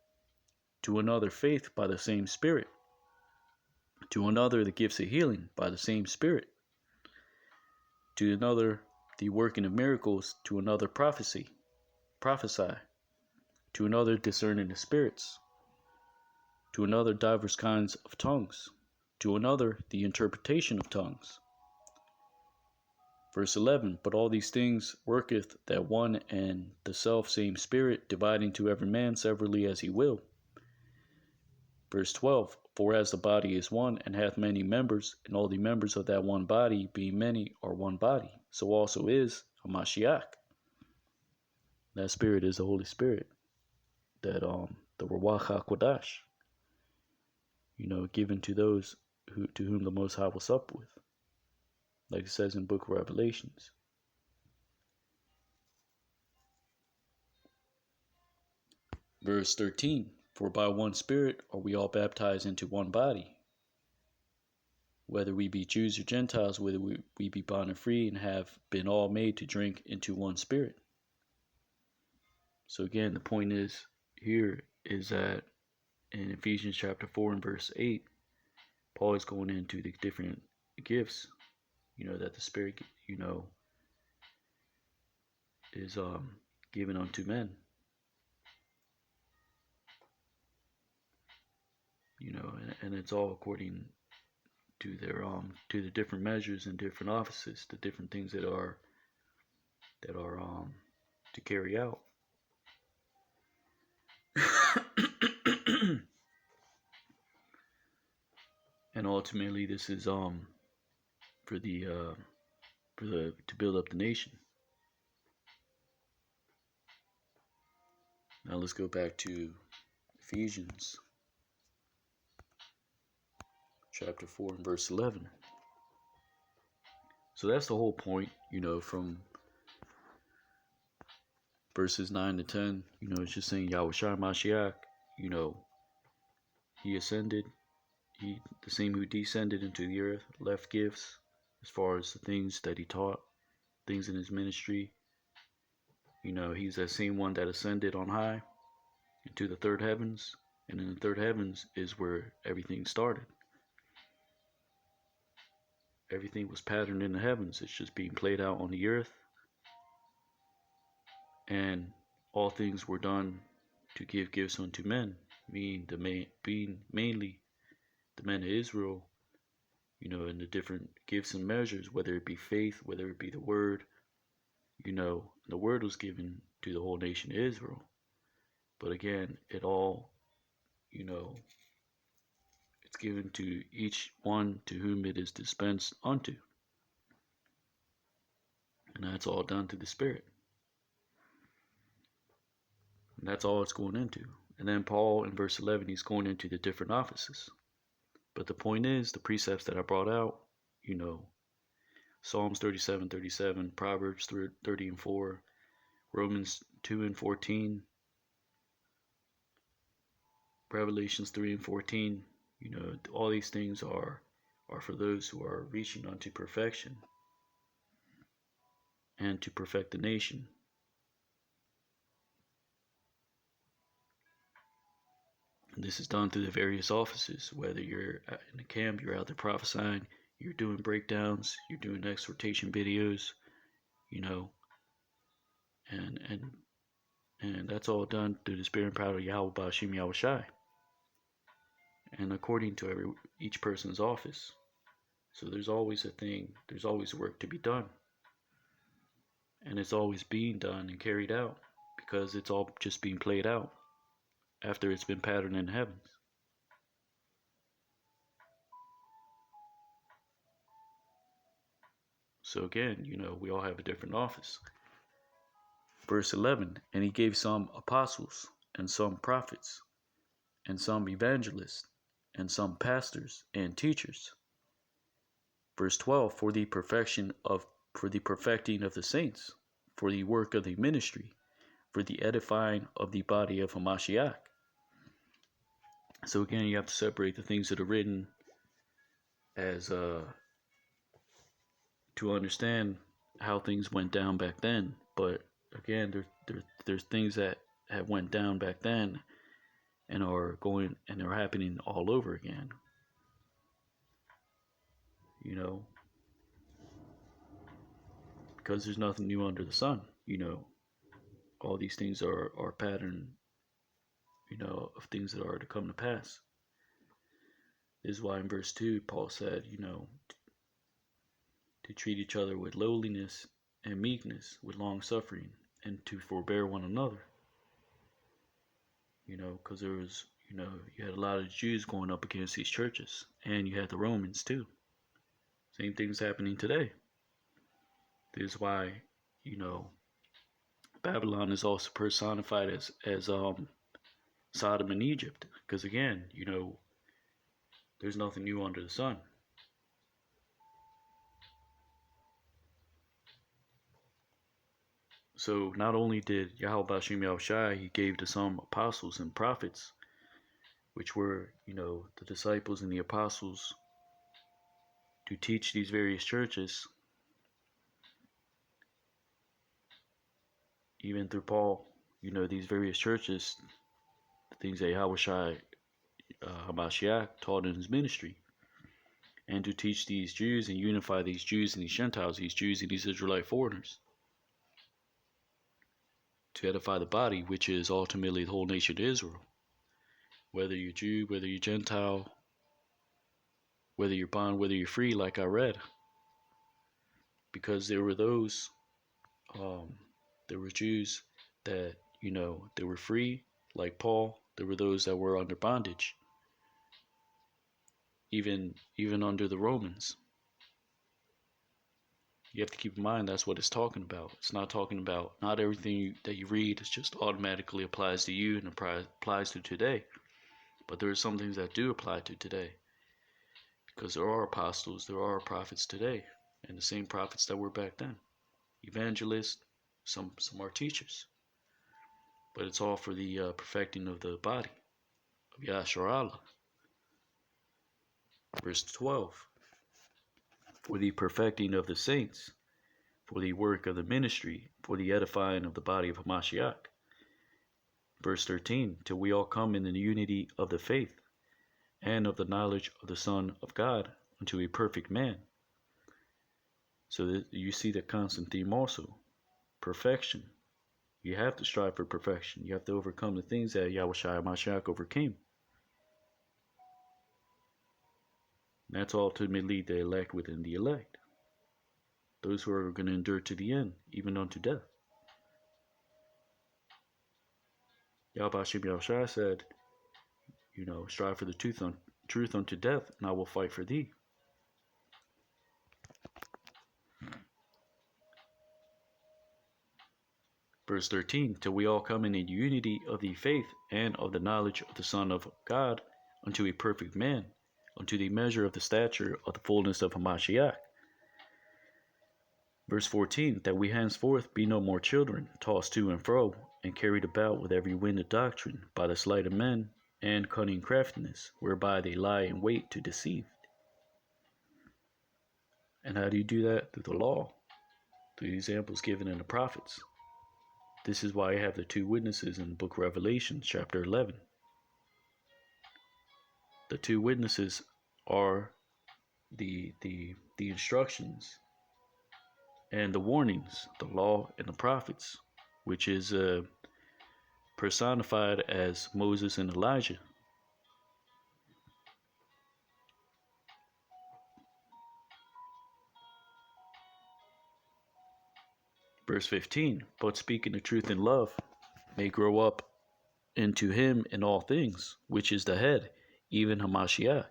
to another faith by the same Spirit, to another the gifts of healing by the same Spirit, to another the working of miracles, to another prophesy, to another discerning of spirits, to another divers kinds of tongues, to another the interpretation of tongues. Verse 11, but all these things worketh that one and the self same Spirit, dividing to every man severally as he will. Verse 12, for as the body is one, and hath many members, and all the members of that one body, being many, are one body, so also is Hamashiach. That Spirit is the Holy Spirit, that the Ruach HaKodesh, given to those to whom the Most High will sup with, like it says in the book of Revelations. Verse 13, for by one Spirit are we all baptized into one body, whether we be Jews or Gentiles, whether we be bond or free, and have been all made to drink into one Spirit. So again, the point is here is that in Ephesians chapter 4 and verse 8, Paul is going into the different gifts, that the Spirit, is given unto men. And it's all according to their to the different measures and different offices, the different things that are to carry out. And ultimately, this is for the to build up the nation. Now let's go back to Ephesians chapter 4 and verse 11. So that's the whole point, from verses 9 to 10. It's just saying Yahushua Mashiach, he ascended, he the same who descended into the earth, left gifts as far as the things that he taught, things in his ministry. He's that same one that ascended on high into the third heavens, and in the third heavens is where everything started. Everything was patterned in the heavens. It's just being played out on the earth, and all things were done to give gifts unto men, being mainly the men of Israel, in the different gifts and measures, whether it be faith, whether it be the word. The word was given to the whole nation of Israel. But again, it all, it's given to each one to whom it is dispensed unto. And that's all done through the Spirit. And that's all it's going into. And then Paul in verse 11, he's going into the different offices. But the point is, the precepts that I brought out, Psalms 37:37, Proverbs 30 and 4, Romans 2 and 14, Revelations 3 and 14, all these things are for those who are reaching unto perfection and to perfect the nation. And this is done through the various offices, whether you're in the camp, you're out there prophesying, you're doing breakdowns, you're doing exhortation videos, and that's all done through the Spirit and power of Yahweh Ba'ashim Yahushai. And according to each person's office. So there's always a thing, there's always work to be done. And it's always being done and carried out, because it's all just being played out after it's been patterned in the heavens. So again, we all have a different office. Verse 11, and he gave some apostles, and some prophets, and some evangelists, and some pastors and teachers. Verse 12, for the perfecting of the saints, for the work of the ministry, for the edifying of the body of Hamashiach. So again, you have to separate the things that are written as to understand how things went down back then. But again, there's things that have went down back then and are happening all over again. because there's nothing new under the sun. All these things are pattern, of things that are to come to pass. This is why in verse 2, Paul said, to treat each other with lowliness and meekness, with long suffering, and to forbear one another. Because there was, you had a lot of Jews going up against these churches, and you had the Romans too. Same thing's happening today. This is why, Babylon is also personified as Sodom and Egypt, because again, there's nothing new under the sun. So not only did Yahweh Bashim Yahushai, he gave to some apostles and prophets, which were, the disciples and the apostles, to teach these various churches, even through Paul, these various churches, the things that Yahushai Hamashiach taught in his ministry, and to teach these Jews and unify these Jews and these Gentiles, these Jews and these Israelite foreigners, to edify the body, which is ultimately the whole nation of Israel. Whether you're Jew, whether you're Gentile, whether you're bond, whether you're free, like I read. Because there were those, there were Jews that, they were free, like Paul. There were those that were under bondage, even under the Romans. You have to keep in mind that's what it's talking about. It's not talking about, not everything that you read is just automatically applies to you and applies to today. But there are some things that do apply to today. Because there are apostles, there are prophets today, and the same prophets that were back then. Evangelists, some are teachers. But it's all for the perfecting of the body of Yahshua Allah. Verse 12. For the perfecting of the saints, for the work of the ministry, for the edifying of the body of Hamashiach. Verse 13. Till we all come in the unity of the faith, and of the knowledge of the Son of God, unto a perfect man. So that you see the constant theme also. Perfection. You have to strive for perfection. You have to overcome the things that Yahushua Mashiach overcame. And that's ultimately the elect within the elect. Those who are going to endure to the end, even unto death. Yahweh Yahushua said, strive for the truth unto death, and I will fight for thee. Verse 13, till we all come in the unity of the faith and of the knowledge of the Son of God, unto a perfect man, unto the measure of the stature of the fullness of Hamashiach. Verse 14, that we henceforth be no more children, tossed to and fro, and carried about with every wind of doctrine, by the sleight of men, and cunning craftiness, whereby they lie in wait to deceive. And how do you do that? Through the law, through the examples given in the prophets. This is why I have the two witnesses in the book of Revelation, chapter 11. The two witnesses are the instructions and the warnings, the law and the prophets, which is personified as Moses and Elijah. Verse 15, but speaking the truth in love may grow up into him in all things, which is the head, even Hamashiach,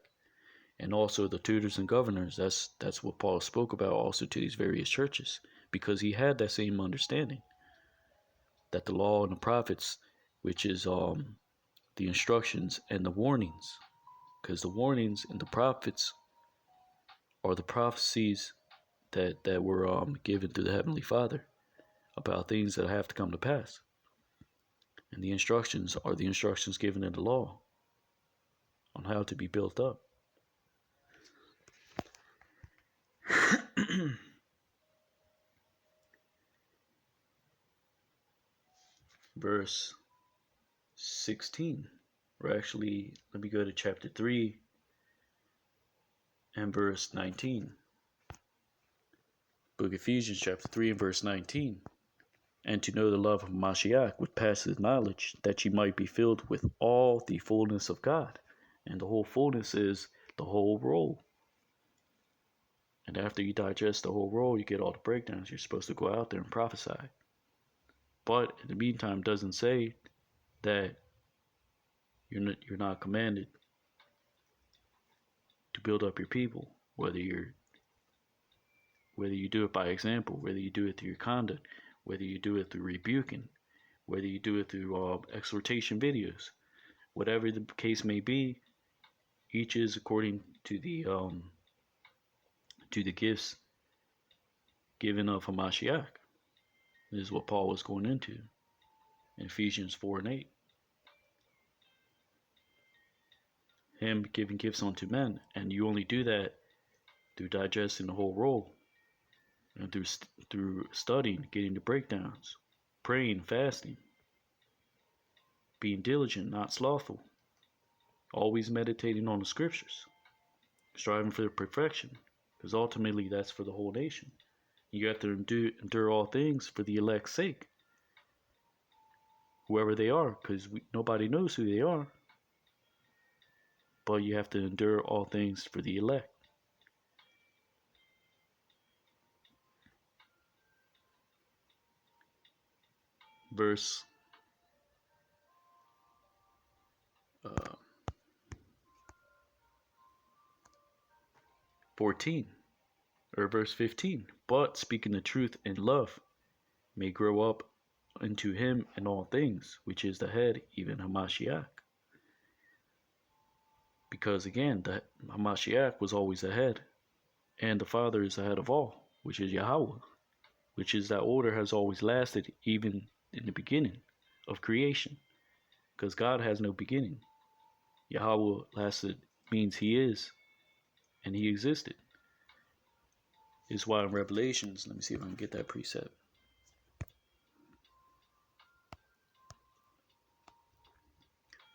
and also the tutors and governors. That's what Paul spoke about also to these various churches, because he had that same understanding that the law and the prophets, which is the instructions and the warnings, because the warnings and the prophets are the prophecies that were given to the Heavenly Father about things that have to come to pass. And the instructions are the instructions given in the law on how to be built up. Verse 16, or actually, let me go to chapter 3 and verse 19. Book of Ephesians chapter 3 and verse 19. And to know the love of Mashiach, which passes knowledge, that ye might be filled with all the fullness of God. And the whole fullness is the whole roll. And after you digest the whole roll, you get all the breakdowns. You're supposed to go out there and prophesy. But in the meantime, it doesn't say that you're not commanded to build up your people, whether you do it by example, whether you do it through your conduct, whether you do it through rebuking, whether you do it through exhortation videos, whatever the case may be. Each is according to the gifts given of Hamashiach. This is what Paul was going into in Ephesians 4 and 8. Him giving gifts unto men, and you only do that through digesting the whole roll, and through studying, getting the breakdowns, praying, fasting, being diligent, not slothful, always meditating on the scriptures, striving for perfection, because ultimately that's for the whole nation. You have to endure all things for the elect's sake, whoever they are, because nobody knows who they are. But you have to endure all things for the elect. Verse 14, or verse 15. But speaking the truth in love may grow up into him in all things, which is the head, even Hamashiach. Because again, the Hamashiach was always the head, and the Father is the head of all, which is Yahweh, which is that order has always lasted even in the beginning of creation, because God has no beginning. Yahweh lasted means he is, and he existed. Is why in Revelations, let me see if I can get that precept.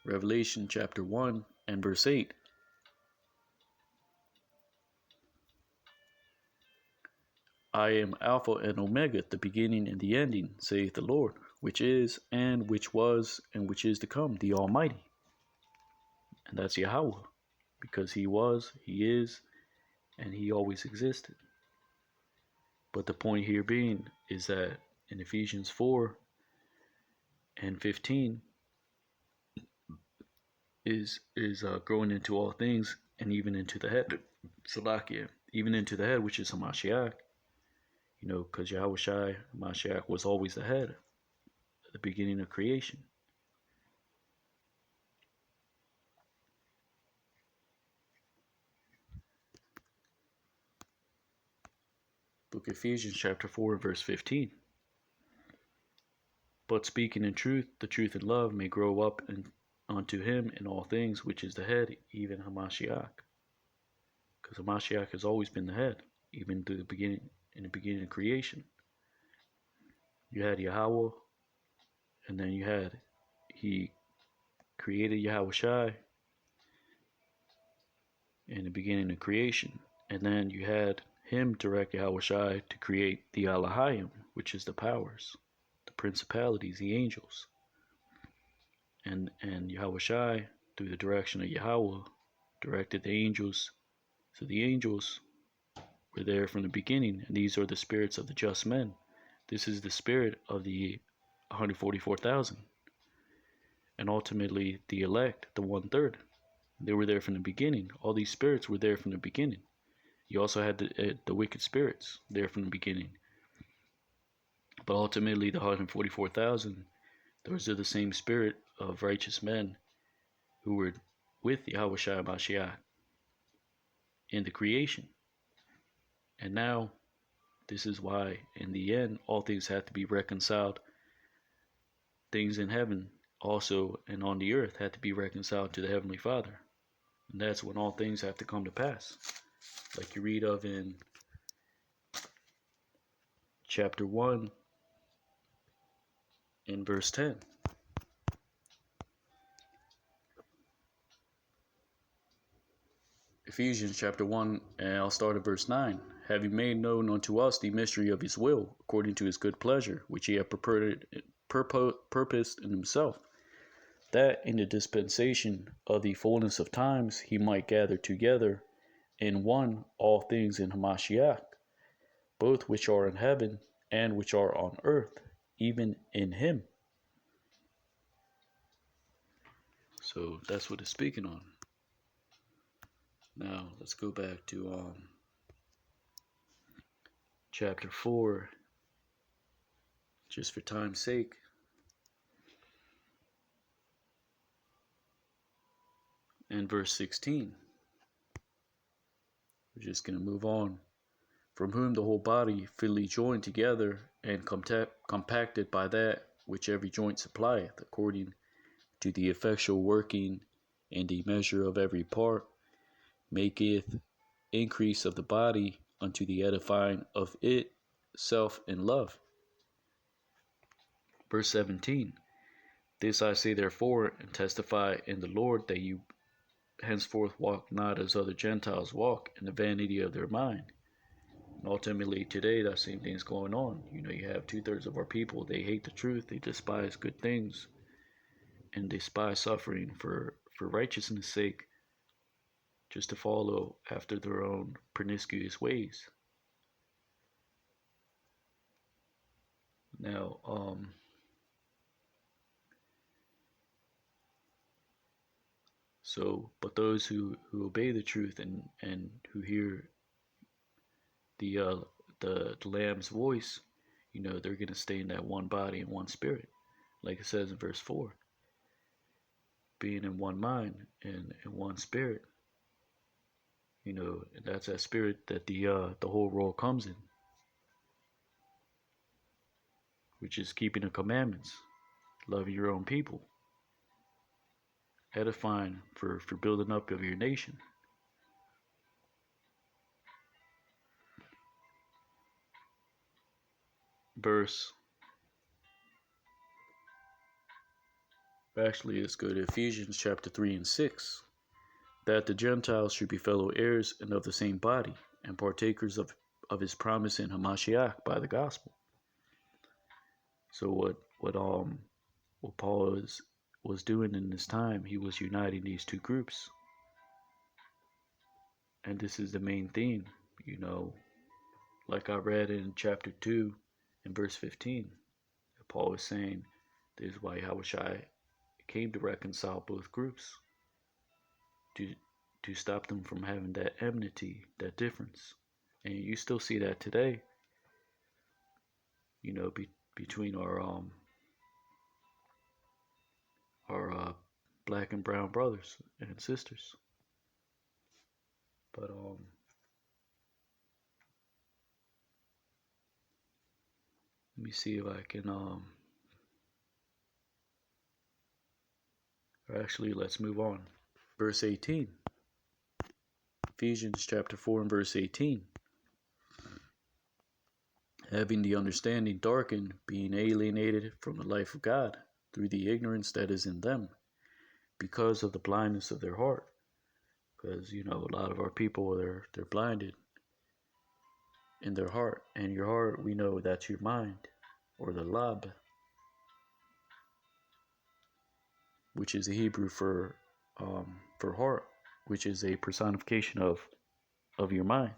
Revelation chapter 1 and verse 8. I am Alpha and Omega, the beginning and the ending, saith the Lord, which is, and which was, and which is to come, the Almighty. And that's Yahweh, because he was, he is, and he always existed. But the point here being is that in Ephesians 4 and 15 is growing into all things, and even into the head, Salakia, even into the head, which is Hamashiach. Because Yahushai, Mashiach, was always the head at the beginning of creation. Book of Ephesians chapter 4 and verse 15. But speaking in truth, the truth in love may grow up unto him in all things, which is the head, even Hamashiach. Because Hamashiach has always been the head, even to the beginning, in the beginning of creation. You had Yahweh, and then he created Yahushai in the beginning of creation. And then you had him direct Yahushai to create the Alahayim, which is the powers, the principalities, the angels. And Yahushai, through the direction of Yahweh, directed the angels. So the angels were there from the beginning, and these are the spirits of the just men. This is the spirit of the 144,000. And ultimately the elect, the 1/3. They were there from the beginning. All these spirits were there from the beginning. You also had the wicked spirits there from the beginning. But ultimately the 144,000, those are the same spirit of righteous men who were with Yahushua Mashiach in the creation. And now, this is why, in the end, all things have to be reconciled. Things in heaven also and on the earth had to be reconciled to the Heavenly Father. And that's when all things have to come to pass. Like you read of in chapter 1 in verse 10. Ephesians chapter 1, and I'll start at verse 9. Having made known unto us the mystery of his will, according to his good pleasure, which he hath purposed in himself, that in the dispensation of the fullness of times he might gather together in one all things in Hamashiach, both which are in heaven and which are on earth, even in him. So that's what it's speaking on. Now let's go back to chapter 4, just for time's sake. And verse 16. We're just going to move on. From whom the whole body fitly joined together and compacted by that which every joint supplieth, according to the effectual working in the measure of every part, maketh increase of the body unto the edifying of itself in love. Verse 17. This I say therefore, and testify in the Lord, that you henceforth walk not as other Gentiles walk, in the vanity of their mind. And ultimately today that same thing's going on. You have 2/3 of our people, they hate the truth, they despise good things, and despise suffering for righteousness' sake, just to follow after their own promiscuous ways. Now, but those who obey the truth and who hear the Lamb's voice, they're going to stay in that one body and one spirit, like it says in verse 4, being in one mind and in one spirit. And that's that spirit that the whole world comes in, which is keeping the commandments, loving your own people, edifying for building up of your nation. Let's go to Ephesians chapter 3 and 6. That the Gentiles should be fellow heirs and of the same body, and partakers of his promise in Hamashiach by the gospel. So what Paul was doing in this time, he was uniting these two groups. And this is the main theme, like I read in chapter 2 and verse 15. Paul is saying, this is why Yahushua came to reconcile both groups, to stop them from having that enmity, that difference. And you still see that today, between our black and brown brothers and sisters. But let me see if I can actually, let's move on. Verse 18. Ephesians chapter 4 and verse 18. Having the understanding darkened, being alienated from the life of God through the ignorance that is in them, because of the blindness of their heart. Because a lot of our people, they're blinded in their heart, and your heart, we know that's your mind, or the lab, which is a Hebrew for heart, which is a personification of your mind.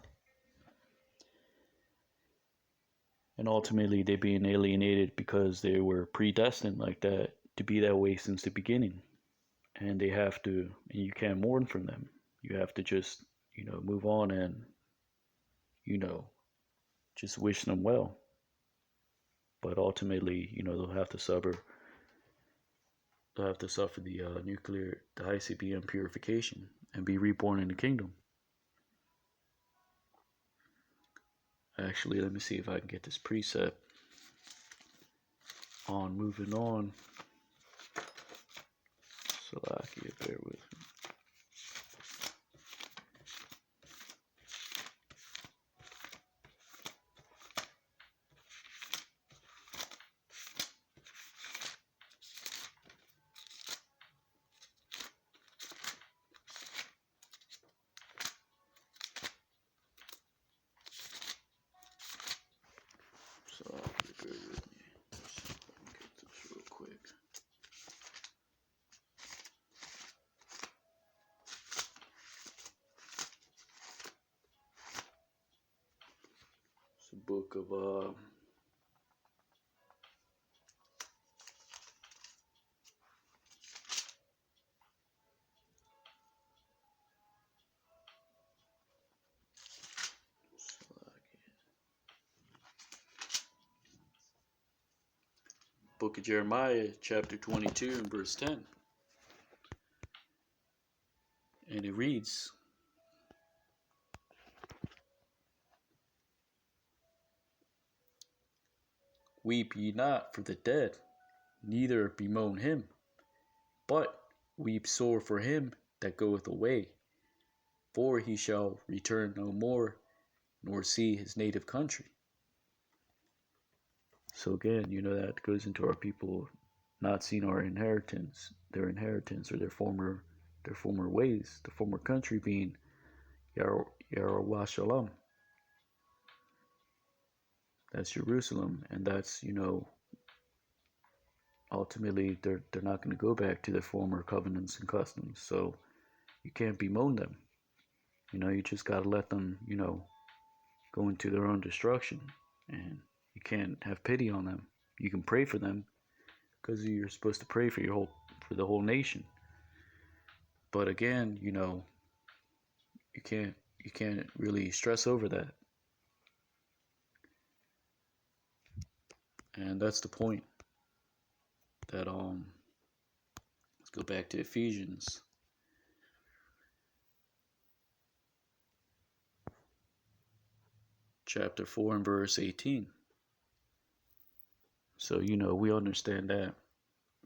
And ultimately, they're being alienated because they were predestined like that to be that way since the beginning. And they have to, and you can't mourn from them. You have to just, move on and, just wish them well. But ultimately, they'll have to suffer the the ICBM purification and be reborn in the kingdom. Actually, let me see if I can get this precept on moving on. Salakia, bear with me. book of Book of Jeremiah, chapter 22 and verse 10. And it reads, "Weep ye not for the dead, neither bemoan him, but weep sore for him that goeth away, for he shall return no more, nor see his native country." So again, that goes into our people not seeing their inheritance, or their former ways, the former country being Yahweh Shalom. That's Jerusalem, and that's, ultimately they're not going to go back to their former covenants and customs. So you can't bemoan them. You just got to let them, go into their own destruction, and you can't have pity on them. You can pray for them because you're supposed to pray for the whole nation. But again, you can't really stress over that. And that's the point. That let's go back to Ephesians chapter 4 and verse 18. So, we understand that.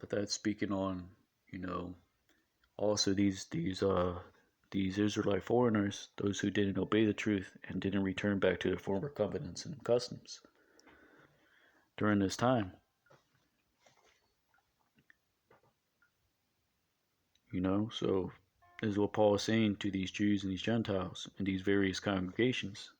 But that's speaking on, also these Israelite foreigners, those who didn't obey the truth and didn't return back to their former covenants and customs during this time. So this is what Paul is saying to these Jews and these Gentiles and these various congregations.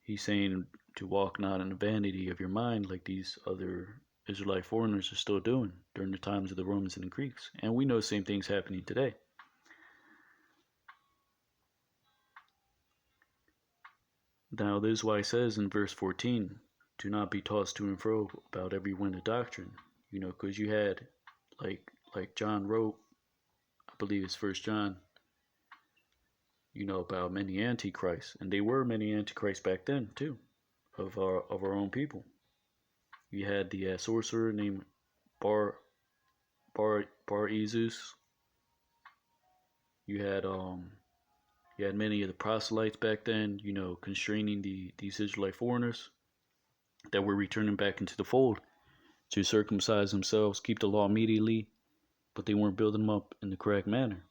He's saying to walk not in the vanity of your mind like these other Israelite foreigners are still doing during the times of the Romans and the Greeks. And we know the same things happening today. Now this is why he says in verse 14, do not be tossed to and fro about every wind of doctrine. Because you had, like John wrote, I believe it's 1 John, about many antichrists. And they were many antichrists back then too, of our own people. You had the sorcerer named Bar Jesus. You had many of the proselytes back then, constraining these Israelite foreigners that were returning back into the fold to circumcise themselves, keep the law immediately, but they weren't building them up in the correct manner.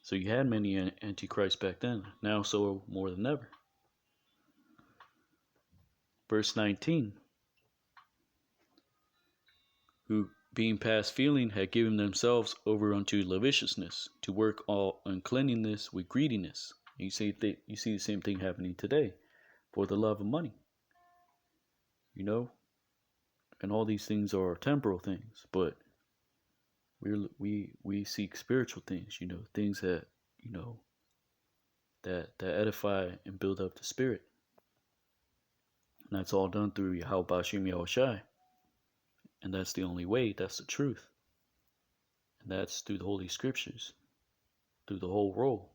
So you had many antichrists back then, now so more than ever. Verse 19, who being past feeling had given themselves over unto lasciviousness, to work all uncleanness with greediness. You see the same thing happening today, for the love of money. And all these things are temporal things, but we seek spiritual things, things that that edify and build up the spirit. And that's all done through Yahweh Bashim Yahushai. And that's the only way, that's the truth. And that's through the Holy Scriptures, through the whole roll.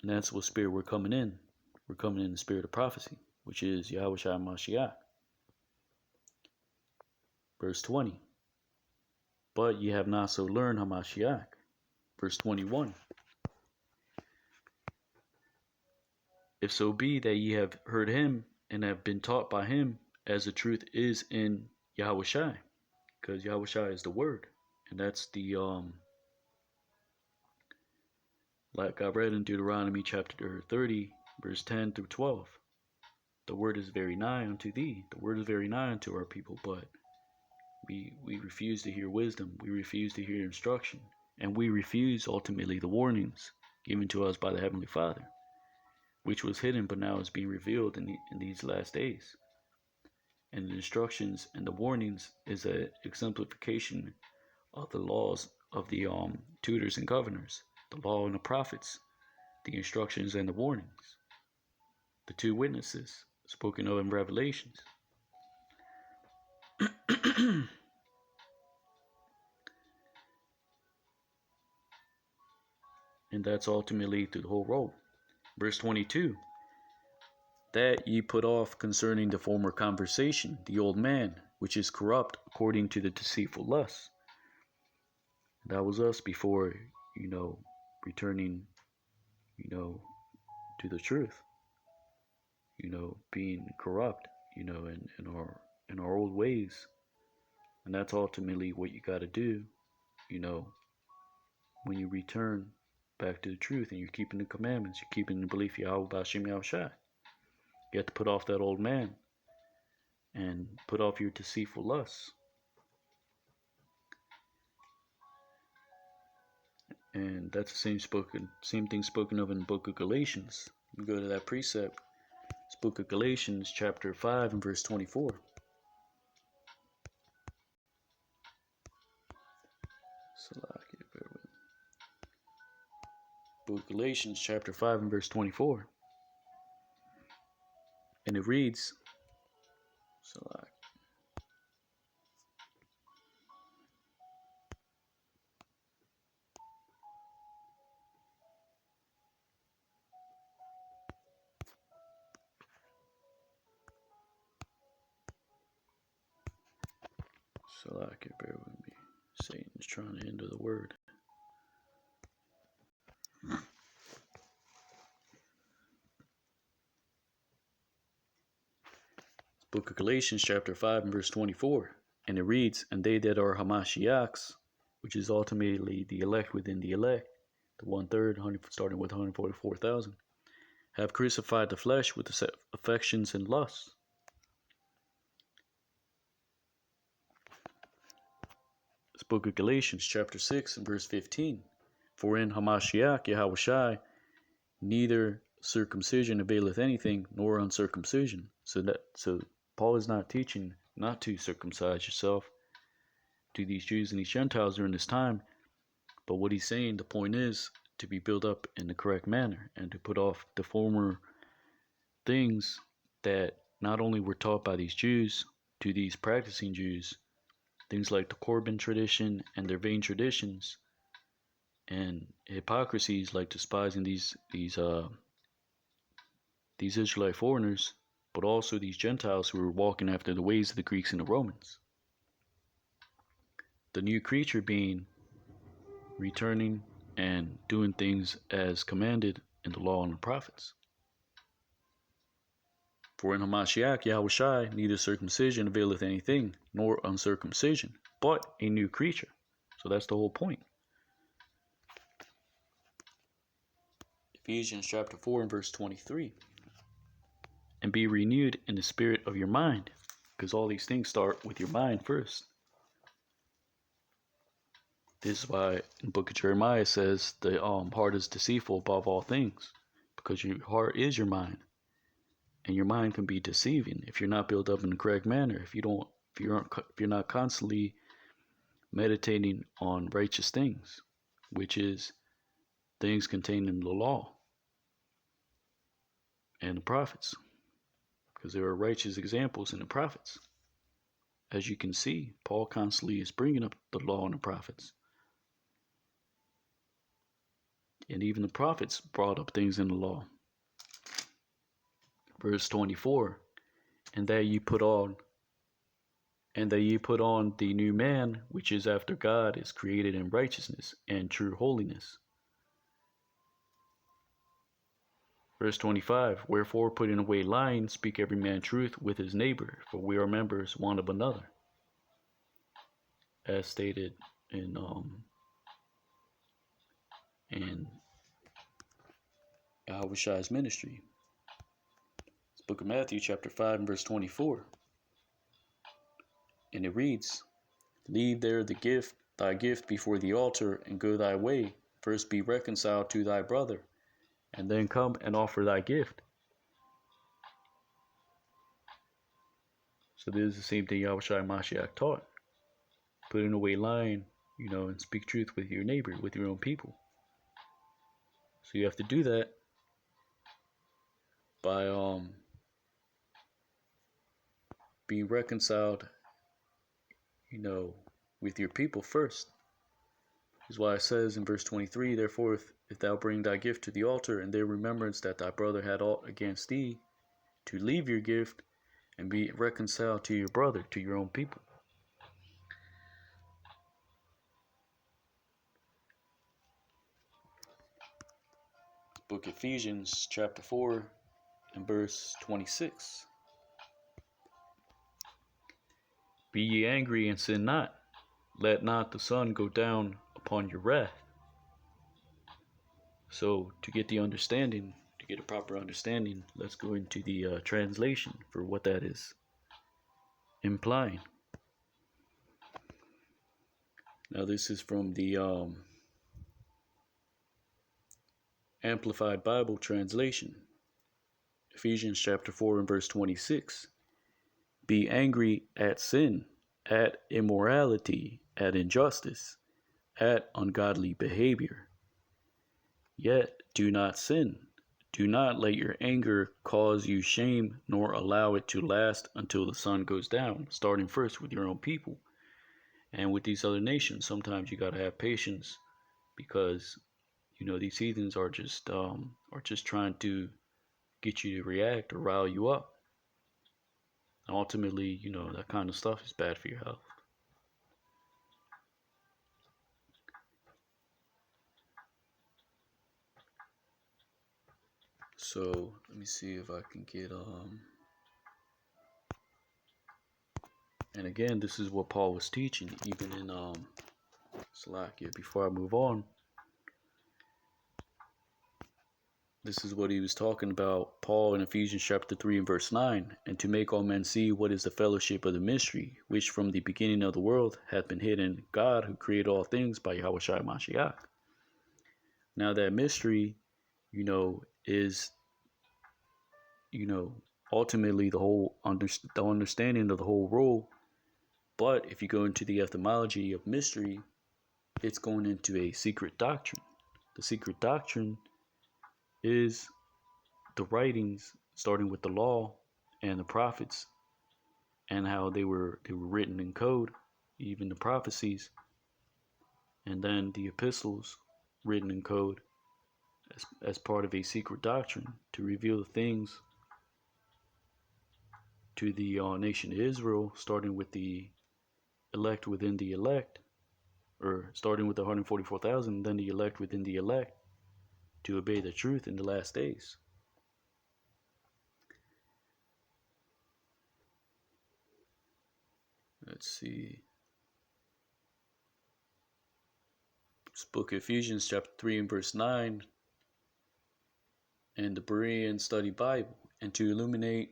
And that's what spirit we're coming in. We're coming in the spirit of prophecy, which is Yahushua Mashiach. Verse 20. But ye have not so learned Hamashiach. Verse 21. If so be that ye have heard him and have been taught by him, as the truth is in Yahushai, because Yahushai is the word, and that's the like I read in Deuteronomy chapter 30, verse 10 through 12. The word is very nigh unto thee. The word is very nigh unto our people, but we refuse to hear wisdom. We refuse to hear instruction, and we refuse ultimately the warnings given to us by the Heavenly Father, which was hidden but now is being revealed in these last days. And the instructions and the warnings is an exemplification of the laws of the tutors and governors, the law and the prophets, the instructions and the warnings, the two witnesses spoken of in Revelations. And that's ultimately through the whole role. Verse 22, that ye put off concerning the former conversation, the old man, which is corrupt according to the deceitful lusts. That was us before, returning, to the truth, being corrupt, in our old ways. And that's ultimately what you got to do, when you return back to the truth and you're keeping the commandments, you're keeping the belief Yahweh Bashim Yahushai. You have to put off that old man and put off your deceitful lusts. And that's the same thing spoken of in the book of Galatians. You go to that precept. It's book of Galatians, chapter 5 and verse 24. Book of Galatians, chapter 5 and verse 24. And it reads, bear with me. Satan's trying to hinder the word. Book of Galatians, chapter 5 and verse 24. And it reads, and they that are Hamashiachs, which is ultimately the elect within the elect, the 1/3, starting with 144,000, have crucified the flesh with the affections and lusts. This book of Galatians, chapter 6 and verse 15. For in Hamashiach Yahushai neither circumcision availeth anything, nor uncircumcision. So Paul is not teaching not to circumcise yourself to these Jews and these Gentiles during this time. But what he's saying, the point is to be built up in the correct manner and to put off the former things that not only were taught by these Jews to these practicing Jews, things like the Corban tradition and their vain traditions, and hypocrisies like despising these Israelite foreigners, but also these Gentiles who were walking after the ways of the Greeks and the Romans. The new creature being returning and doing things as commanded in the law and the prophets. For in Hamashiach Yahushai neither circumcision availeth anything, nor uncircumcision, but a new creature. So that's the whole point. Ephesians chapter 4 and verse 23. And be renewed in the spirit of your mind, because all these things start with your mind first. This is why in the book of Jeremiah says the heart is deceitful above all things, because your heart is your mind, and your mind can be deceiving if you're not built up in the correct manner. If you're not constantly meditating on righteous things, which is things contained in the law and the prophets, because there are righteous examples in the prophets. As you can see, Paul constantly is bringing up the law and the prophets. And even the prophets brought up things in the law. Verse 24, and that ye put on the new man, which is after God, is created in righteousness and true holiness. Verse 25, wherefore putting away lying, speak every man truth with his neighbor, for we are members one of another. As stated in Yahushai's ministry. It's book of Matthew chapter 5 and verse 24. And it reads, leave there thy gift before the altar, and go thy way. First be reconciled to thy brother, and then come and offer thy gift. So this is the same thing Yahushai Mashiach taught. Putting away lying, and speak truth with your neighbor, with your own people. So you have to do that by being reconciled, you know, with your people first. This is why it says in verse 23, therefore, if thou bring thy gift to the altar, and there remembrance that thy brother had aught against thee, to leave your gift and be reconciled to your brother, to your own people. Book of Ephesians chapter 4 and verse 26. Be ye angry and sin not. Let not the sun go down upon your wrath. So to get the understanding, to get a proper understanding, let's go into the translation for what that is implying. Now this is from the Amplified Bible translation. Ephesians chapter 4 and verse 26. Be angry at sin, at immorality, at injustice, at ungodly behavior. Yet do not sin. Do not let your anger cause you shame, nor allow it to last until the sun goes down, starting first with your own people. And with these other nations, sometimes you got to have patience because, you know, these heathens are just trying to get you to react or rile you up. Ultimately, you know, that kind of stuff is bad for your health. So let me see if I can get and again, this is what Paul was teaching even in Slovakia. Before I move on, this is what he was talking about, Paul in Ephesians chapter 3 and verse 9, and to make all men see what is the fellowship of the mystery, which from the beginning of the world hath been hidden God, who created all things by Yahushua Mashiach. Now that mystery, you know, is, you know, ultimately the whole the understanding of the whole role. But if you go into the etymology of mystery, it's going into a secret doctrine. The secret doctrine is the writings, starting with the law and the prophets, and how they were written in code, even the prophecies, and then the epistles written in code as part of a secret doctrine to reveal the things to the nation of Israel, starting with the elect within the elect, or starting with the 144,000, then the elect within the elect, to obey the truth in the last days. Let's see. This book of Ephesians chapter 3 and verse 9, and the Berean Study Bible, and to illuminate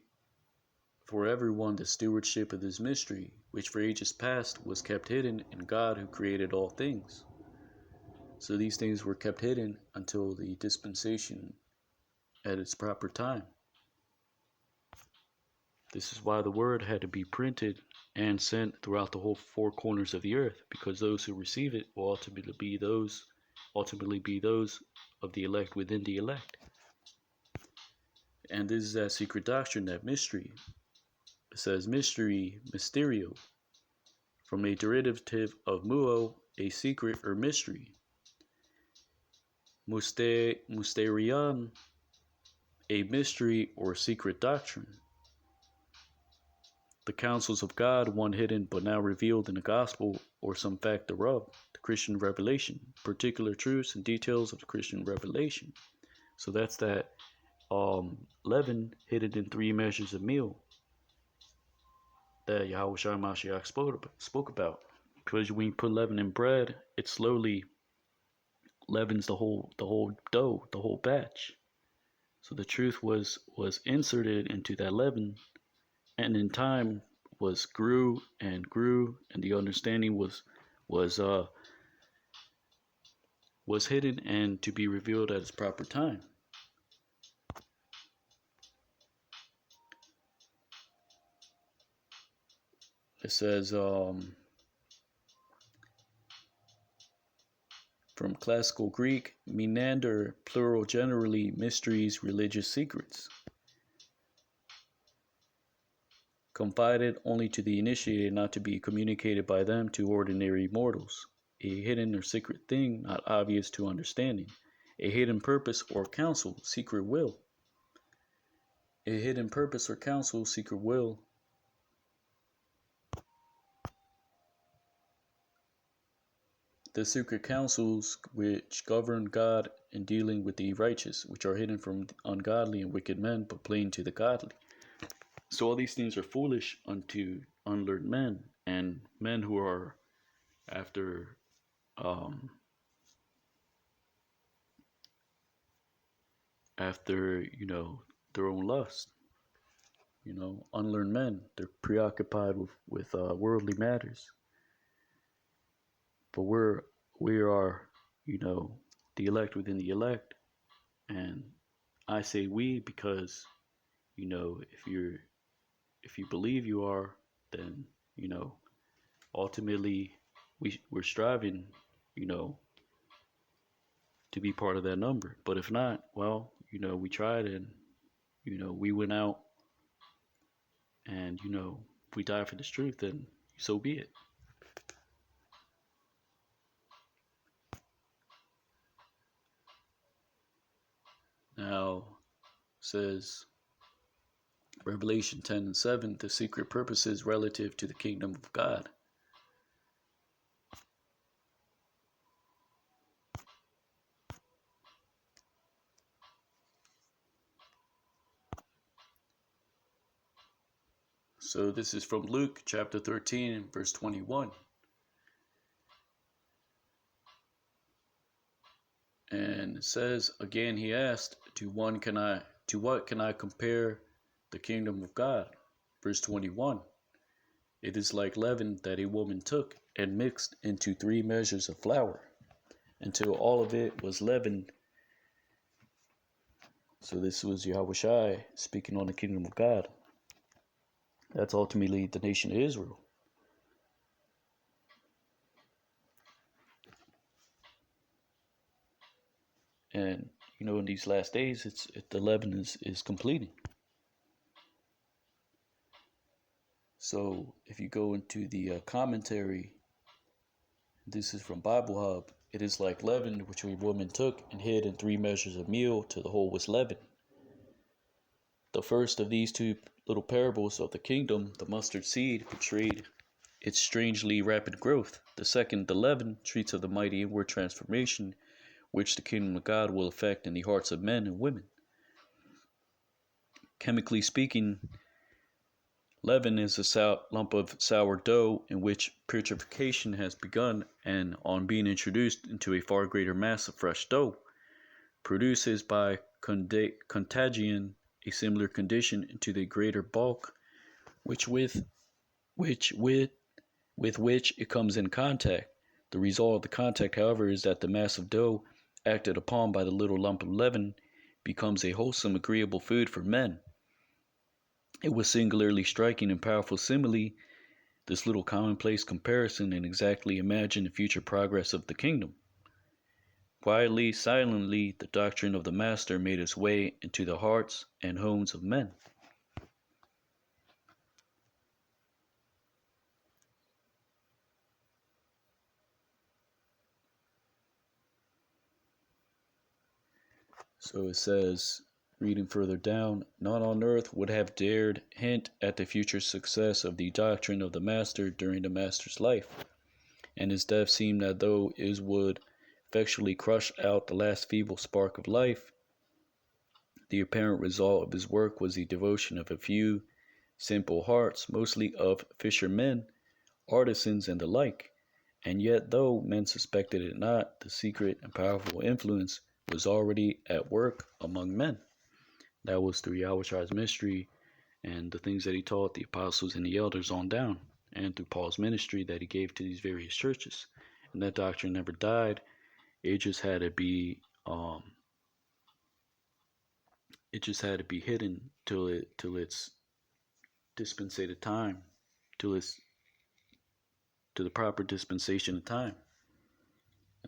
for everyone the stewardship of this mystery, which for ages past was kept hidden in God who created all things. So these things were kept hidden until the dispensation at its proper time. This is why the word had to be printed and sent throughout the whole four corners of the earth, because those who receive it will ultimately be those of the elect within the elect. And this is that secret doctrine, that mystery. It says mystery, mysterio, from a derivative of muo, a secret or mystery. Mysterion, a mystery or secret doctrine. The counsels of God, one hidden but now revealed in the gospel or some fact thereof, the Christian revelation, particular truths and details of the Christian revelation. So that's that leaven hidden in 3 measures of meal that Yahushua Mashiach spoke about. Because when you put leaven in bread, it slowly leavens the whole dough, the whole batch. So the truth was inserted into that leaven, and in time grew, and the understanding was hidden and to be revealed at its proper time. It says From classical Greek, menander, plural generally, mysteries, religious secrets. Confided only to the initiated, not to be communicated by them to ordinary mortals. A hidden or secret thing, not obvious to understanding. A hidden purpose or counsel, secret will. A hidden purpose or counsel, secret will. The secret counsels which govern God in dealing with the righteous, which are hidden from ungodly and wicked men, but plain to the godly. So all these things are foolish unto unlearned men, and men who are after um, their own lust. Unlearned men. They're preoccupied with worldly matters. But we are, the elect within the elect, and I say we because, if you believe you are, then ultimately we're striving, you know, to be part of that number. But if not, well, we tried and we went out, and if we die for this truth, then so be it. Now says Revelation 10:7, the secret purposes relative to the kingdom of God. So this is from Luke chapter 13 verse 21. And it says, again he asked, to what can I compare the kingdom of God? Verse 21. It is like leaven that a woman took and mixed into 3 measures of flour, until all of it was leavened. So this was Yahushua speaking on the kingdom of God. That's ultimately the nation of Israel. And in these last days, the leaven is completing. So if you go into the commentary, this is from Bible Hub. It is like leaven which a woman took and hid in 3 measures of meal till the whole was leavened. The first of these 2 little parables of the kingdom, the mustard seed, portrayed its strangely rapid growth. The second, the leaven, treats of the mighty inward transformation which the kingdom of God will effect in the hearts of men and women. Chemically speaking, leaven is a lump of sour dough in which putrefaction has begun, and on being introduced into a far greater mass of fresh dough, produces by contagion a similar condition into the greater bulk with which it comes in contact. The result of the contact, however, is that the mass of dough acted upon by the little lump of leaven becomes a wholesome, agreeable food for men. It was singularly striking and powerful simile, this little commonplace comparison, and exactly imagine the future progress of the kingdom. Quietly, silently, the doctrine of the Master made its way into the hearts and homes of men. So it says, reading further down, none on earth would have dared hint at the future success of the doctrine of the Master during the Master's life, and his death seemed as though it would effectually crush out the last feeble spark of life. The apparent result of his work was the devotion of a few simple hearts, mostly of fishermen, artisans, and the like. And yet, though men suspected it not, the secret and powerful influence was already at work among men. That was through Yahushua's mystery and the things that he taught the apostles and the elders on down, and through Paul's ministry that he gave to these various churches. And that doctrine never died. It just had to be hidden till its dispensated time, till the proper dispensation of time.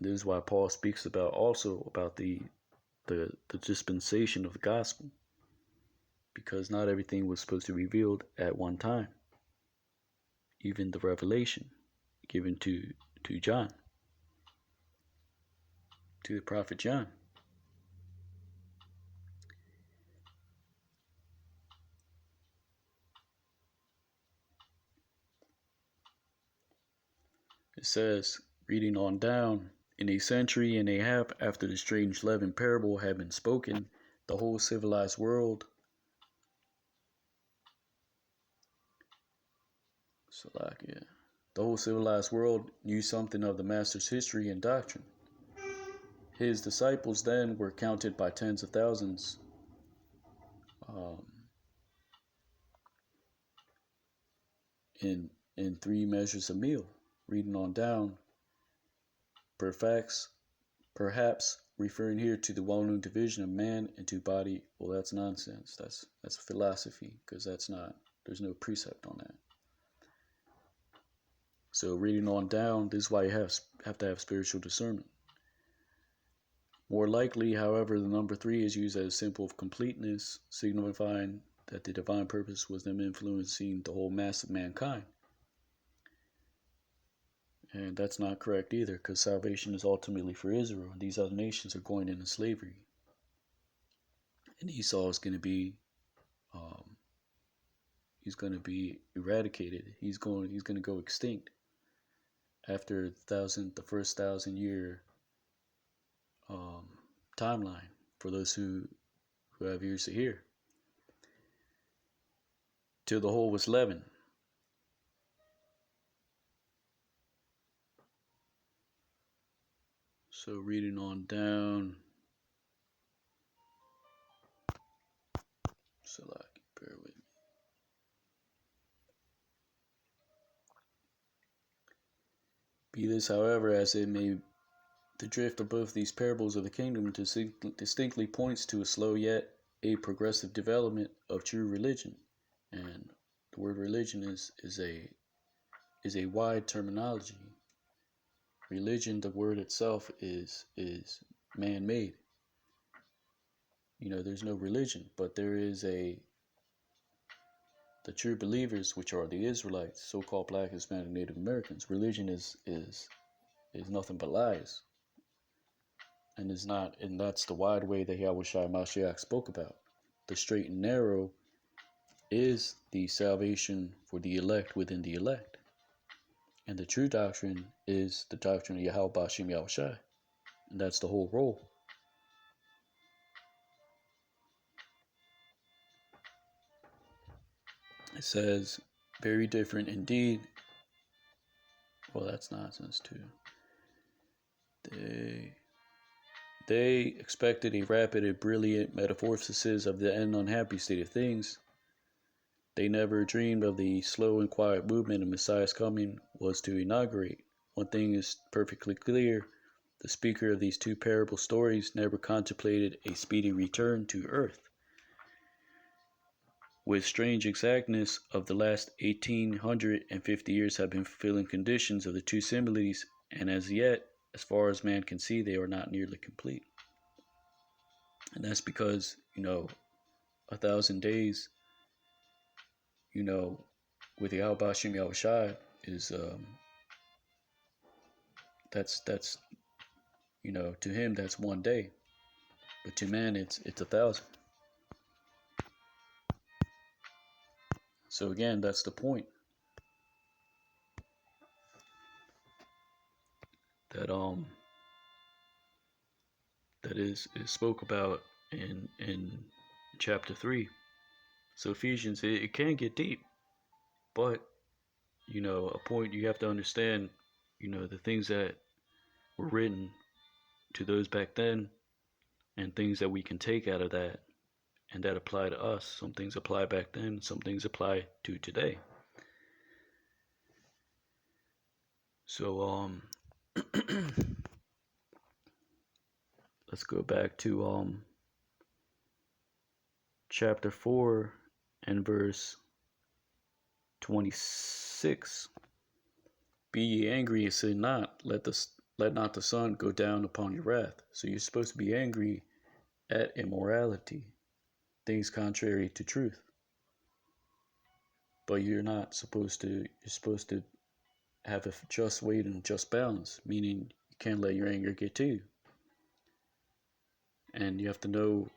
And this is why Paul speaks about also about the dispensation of the gospel, because not everything was supposed to be revealed at one time. Even the revelation given to John, to the prophet John. It says, reading on down, in a century and a half after the strange leaven parable had been spoken, the whole civilized world knew something of the Master's history and doctrine. His disciples then were counted by tens of thousands. In 3 measures a meal. Reading on down, perhaps referring here to the well-known division of man into body. Well, that's nonsense. That's philosophy, because there's no precept on that. So reading on down, this is why you have to have spiritual discernment. More likely, however, the number 3 is used as a symbol of completeness, signifying that the divine purpose was them influencing the whole mass of mankind. And that's not correct either, because salvation is ultimately for Israel, and these other nations are going into slavery. And Esau is going to be, eradicated. He's going to go extinct after the first 1,000-year timeline. For those who have ears to hear, till the whole was leavened. So reading on down, bear with me. Be this, however, as it may, the drift of both these parables of the kingdom distinctly points to a slow yet a progressive development of true religion. And the word religion is a wide terminology. Religion, the word itself, is man-made. There's no religion, but there is the true believers, which are the Israelites, so-called Black, Hispanic, Native Americans. Religion is nothing but lies, and that's the wide way that Yahushua Mashiach spoke about. The straight and narrow is the salvation for the elect within the elect, and the true doctrine is the doctrine of Yahweh Bashim Yahushua, and that's the whole role. It says, very different indeed. Well, that's nonsense too. They expected a rapid and brilliant metamorphosis of the end unhappy state of things. They never dreamed of the slow and quiet movement of Messiah's coming was to inaugurate. One thing is perfectly clear. The speaker of these 2 parable stories never contemplated a speedy return to earth. With strange exactness, of the last 1,850 years have been fulfilling conditions of the 2 similes, and as yet, as far as man can see, they are not nearly complete. And that's because, 1,000 days, with the Al Bashim Yahushai is, that's, to him, that's 1 day. But to man, it's 1,000. So again, that's the point. That is spoke about in chapter 3. So Ephesians, it can get deep, but a point you have to understand, the things that were written to those back then, and things that we can take out of that, and that apply to us. Some things apply back then, some things apply to today. So let's go back to chapter 4 and verse 26. Be ye angry and sin not. Let the Let not the sun go down upon your wrath. So you're supposed to be angry at immorality, things contrary to truth. But you're not supposed to, you're supposed to have a just weight and just balance, meaning you can't let your anger get to you. And you have to know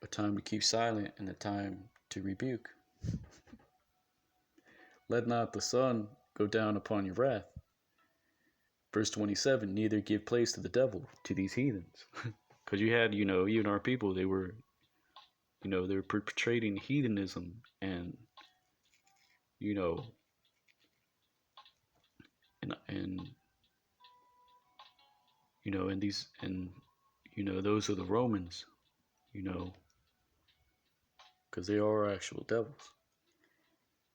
a time to keep silent and a time to rebuke. Let not the sun go down upon your wrath. Verse 27, neither give place to the devil, to these heathens. Because you had, even our people, they were perpetrating heathenism and, you know, and and these, and, those are the Romans, because they are actual devils.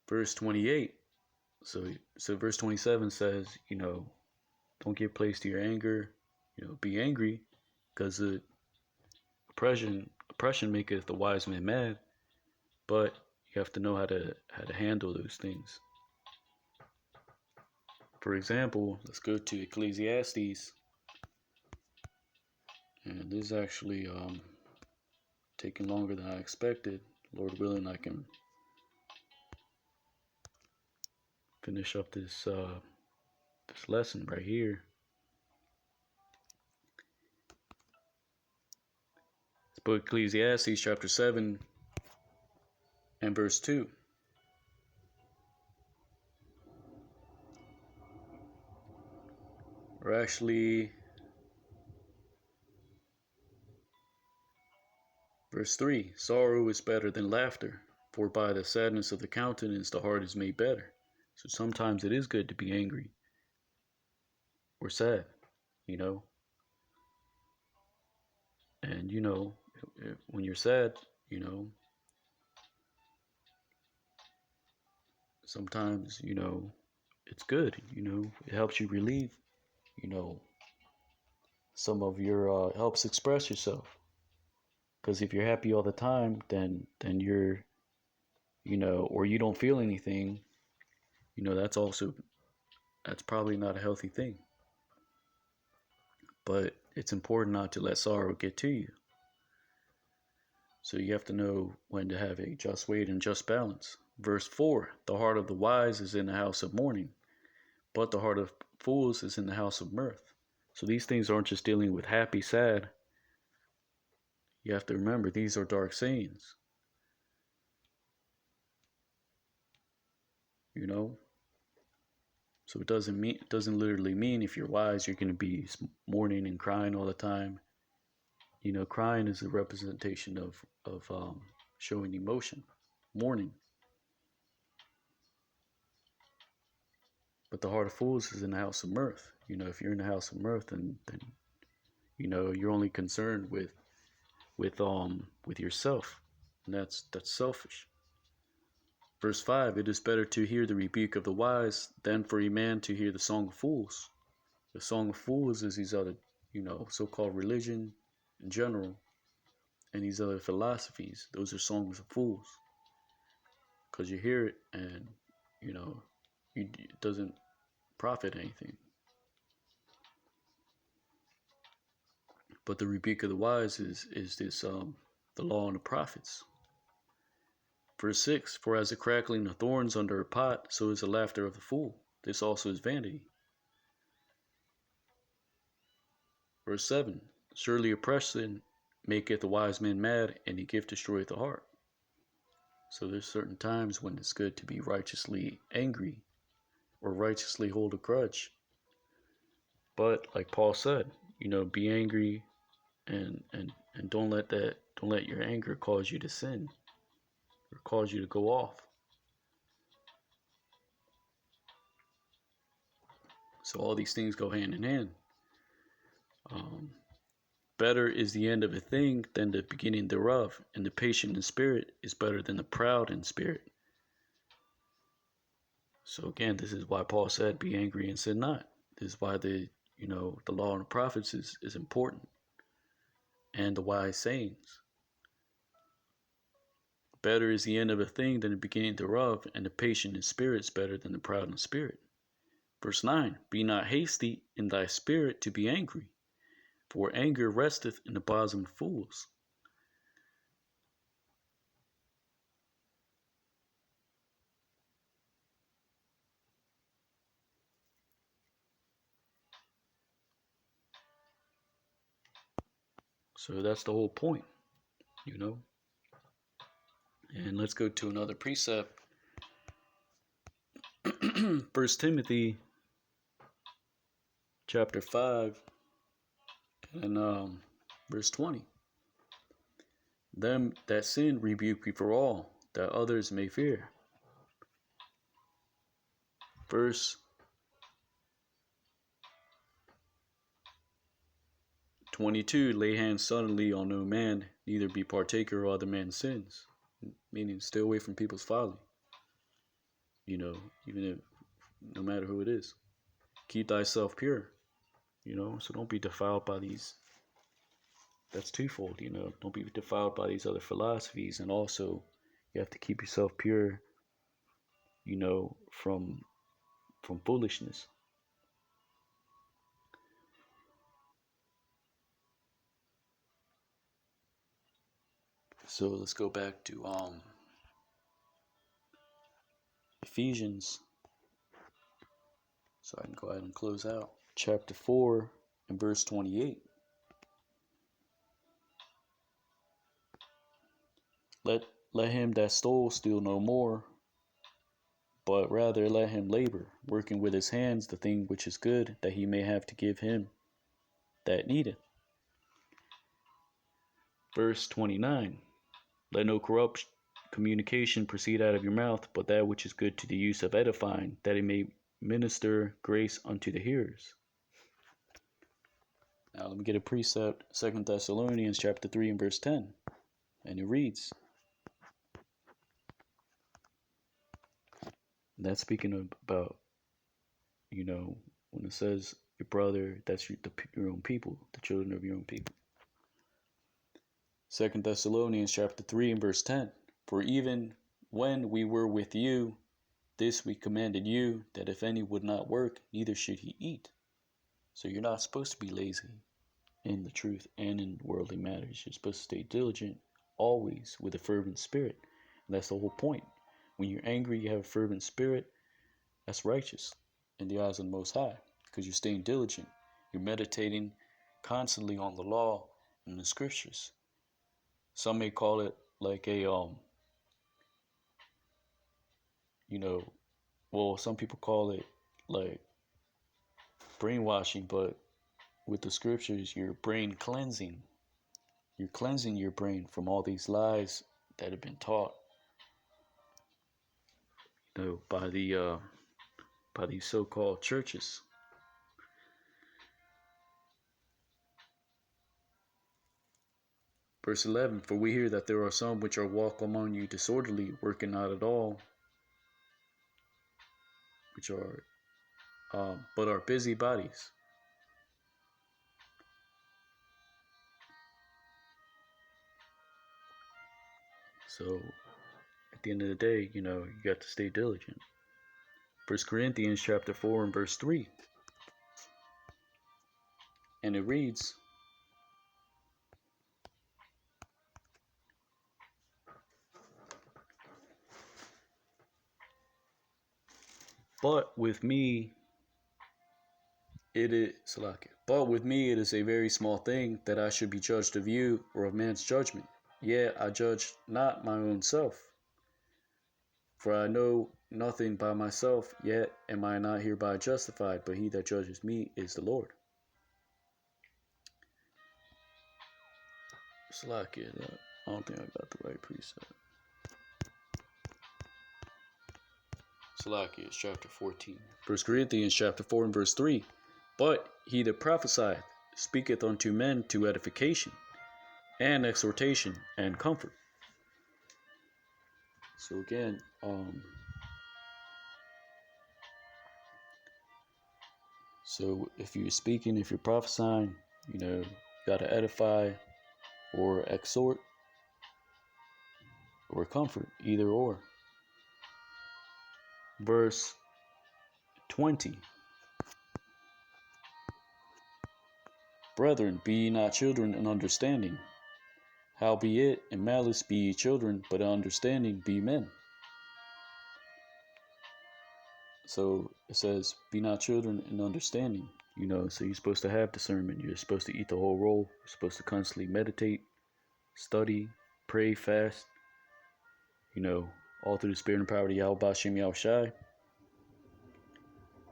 Verse 28, so verse 27 says, don't give place to your anger, be angry, because the oppression maketh the wise man mad, but you have to know how to handle those things. For example, let's go to Ecclesiastes, and this is actually taking longer than I expected. Lord willing, I can finish up this lesson right here. It's book Ecclesiastes chapter 7 and verse 2. Or actually, verse 3, sorrow is better than laughter, for by the sadness of the countenance the heart is made better. So sometimes it is good to be angry or sad, and when you're sad, sometimes, it's good, it helps you relieve, some of your, helps express yourself. Because if you're happy all the time, then you're, or you don't feel anything, that's probably not a healthy thing. But it's important not to let sorrow get to you. So you have to know when to have a just weight and just balance. Verse 4, the heart of the wise is in the house of mourning, but the heart of fools is in the house of mirth. So these things aren't just dealing with happy, sad. You have to remember these are dark sayings. So it doesn't literally mean if you're wise you're going to be mourning and crying all the time. Crying is a representation of showing emotion, mourning. But the heart of fools is in the house of mirth. If you're in the house of mirth, then you're only concerned with yourself, and that's selfish. Verse 5, it is better to hear the rebuke of the wise than for a man to hear the song of fools. The song of fools is these other, so-called religion in general, and these other philosophies. Those are songs of fools. Because you hear it and, it doesn't profit anything. But the rebuke of the wise is this, the law and the prophets. Verse 6, for as the crackling of thorns under a pot, so is the laughter of the fool. This also is vanity. Verse 7, surely oppression maketh the wise man mad, and a gift destroyeth the heart. So there's certain times when it's good to be righteously angry or righteously hold a grudge. But like Paul said, be angry and don't let your anger cause you to sin or cause you to go off. So all these things go hand in hand. Better is the end of a thing than the beginning thereof, and the patient in spirit is better than the proud in spirit. So again, this is why Paul said, be angry and sin not. This is why the law and the prophets is important, and the wise sayings. Better is the end of a thing than the beginning thereof, and the patient in spirit is better than the proud in spirit. Verse 9, be not hasty in thy spirit to be angry, for anger resteth in the bosom of fools. So that's the whole point, you know. And let's go to another precept. 1 Timothy chapter 5 and verse 20. Them that sin rebuke before all, that others may fear. Verse 22, lay hands suddenly on no man, neither be partaker of other men's sins. Meaning, stay away from people's folly. You know, even if, no matter who it is. Keep thyself pure. You know, so don't be defiled by these. That's twofold, you know. Don't be defiled by these other philosophies. And also, you have to keep yourself pure, you know, from foolishness. So let's go back to Ephesians, so I can go ahead and close out. Chapter 4 and verse 28. Let him that stole steal no more, but rather let him labor, working with his hands the thing which is good, that he may have to give him that needeth. Verse 29. Let no corrupt communication proceed out of your mouth, but that which is good to the use of edifying, that it may minister grace unto the hearers. Now let me get a precept, 2 Thessalonians chapter 3 and verse 10. And it reads, that's speaking about, you know, when it says your brother, that's your own people, the children of your own people. 2 Thessalonians chapter 3 and verse 10. For even when we were with you, this we commanded you, that if any would not work, neither should he eat. So you're not supposed to be lazy in the truth and in worldly matters. You're supposed to stay diligent, always with a fervent spirit. And that's the whole point. When you're angry, you have a fervent spirit. That's righteous in the eyes of the Most High, because you're staying diligent. You're meditating constantly on the law and the scriptures. Some may call it like a, you know, well, some people call it like brainwashing, but with the scriptures, you're brain cleansing. You're cleansing your brain from all these lies that have been taught, you know, by these so-called churches. Verse 11, for we hear that there are some which are walk among you disorderly, working not at all, which are, but are busybodies. So at the end of the day, you know, you got to stay diligent. 1 Corinthians chapter 4 and verse 3. And it reads, But with me it is a very small thing that I should be judged of you or of man's judgment. Yet I judge not my own self. For I know nothing by myself, yet am I not hereby justified, but he that judges me is the Lord. Salakia, I don't think I got the right precept. Salakia, chapter 14. 1 Corinthians chapter 4 and verse 3. But he that prophesieth speaketh unto men to edification, and exhortation, and comfort. So again, so if you're speaking, if you're prophesying, you know, you gotta edify or exhort or comfort, either or. Verse 20. Brethren, be ye not children in understanding. Howbeit in malice be ye children, but in understanding be men. So it says, be not children in understanding. So you're supposed to have discernment. You're supposed to eat the whole roll. You're supposed to constantly meditate, study, pray, fast. All through the spirit and power of Yahweh Bashem Yahushai.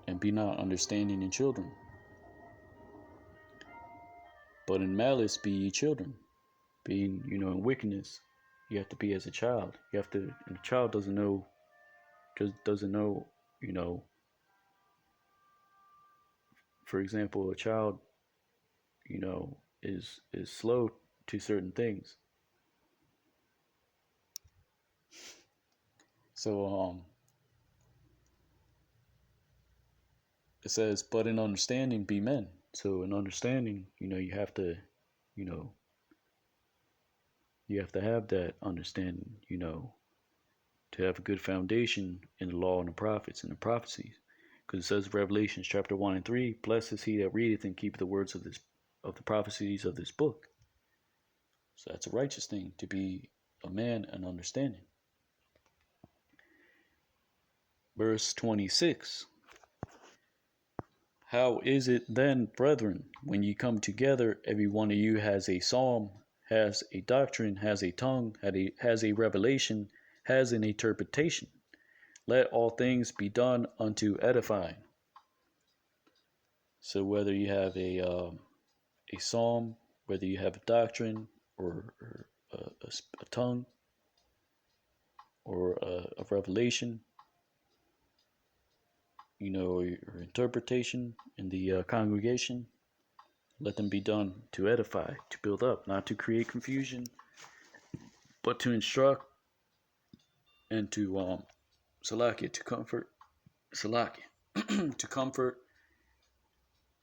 And be not understanding in children. But in malice be ye children. Being, in wickedness, you have to be as a child. You have to, and a child doesn't know, for example, a child, is slow to certain things. So, it says, but in understanding be men. So in understanding, you have to, you have to have that understanding, to have a good foundation in the law and the prophets and the prophecies. Because it says Revelations chapter 1 and 3, blessed is he that readeth and keepeth the words of the prophecies of this book. So that's a righteous thing, to be a man and understanding. Verse 26. How is it then, brethren, when ye come together, every one of you has a psalm, has a doctrine, has a tongue, has a revelation, has an interpretation? Let all things be done unto edifying. So whether you have a psalm, whether you have a doctrine or a tongue or a revelation, or interpretation in the congregation, let them be done to edify, to build up, not to create confusion, but to instruct and to salakia, to comfort, salakia, to comfort,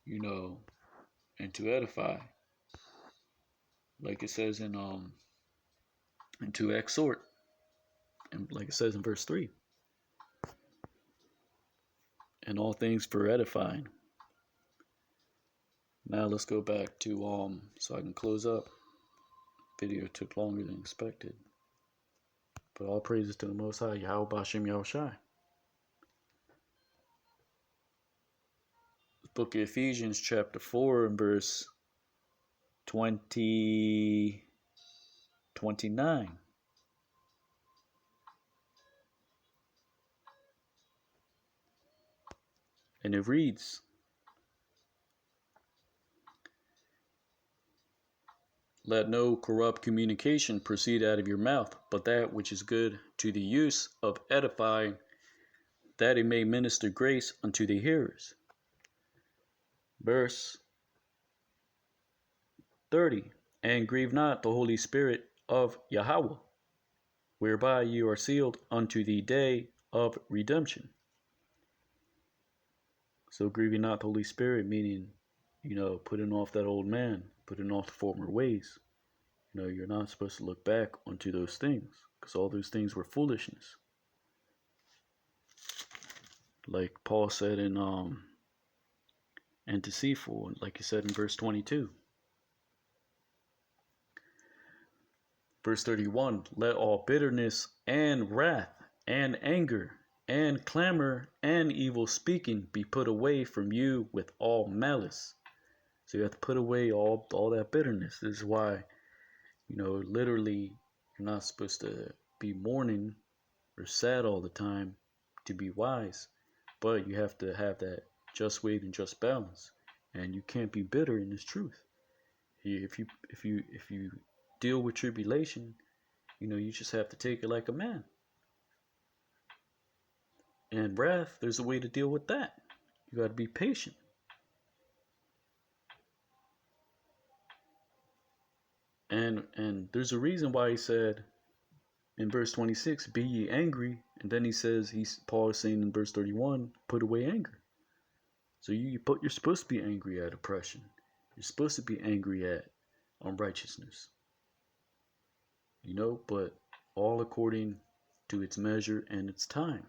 and to edify, like it says in and to exhort, and like it says in verse 3, and all things for edifying. Now let's go back to so I can close up. Video took longer than expected, but all praises to the Most High, Yahweh Bashem Yahushai. The book of Ephesians chapter 4 and verse 29. And it reads, let no corrupt communication proceed out of your mouth, but that which is good to the use of edifying, that it may minister grace unto the hearers. Verse 30. And grieve not the Holy Spirit of Yahweh, whereby you are sealed unto the day of redemption. So grieving not the Holy Spirit, meaning, putting off that old man, putting off the former ways. You're not supposed to look back onto those things, because all those things were foolishness. Like Paul said in and deceitful, like he said in verse 22. Verse 31, let all bitterness and wrath and anger and clamor and evil speaking be put away from you with all malice. So you have to put away all that bitterness. This is why, literally, you're not supposed to be mourning or sad all the time to be wise. But you have to have that just weight and just balance. And you can't be bitter in this truth. If you deal with tribulation, you just have to take it like a man. And wrath, there's a way to deal with that. You got to be patient. And there's a reason why he said in verse 26, be ye angry, and then he says, Paul is saying in verse 31, put away anger. So you're supposed to be angry at oppression. You're supposed to be angry at unrighteousness. But all according to its measure and its time.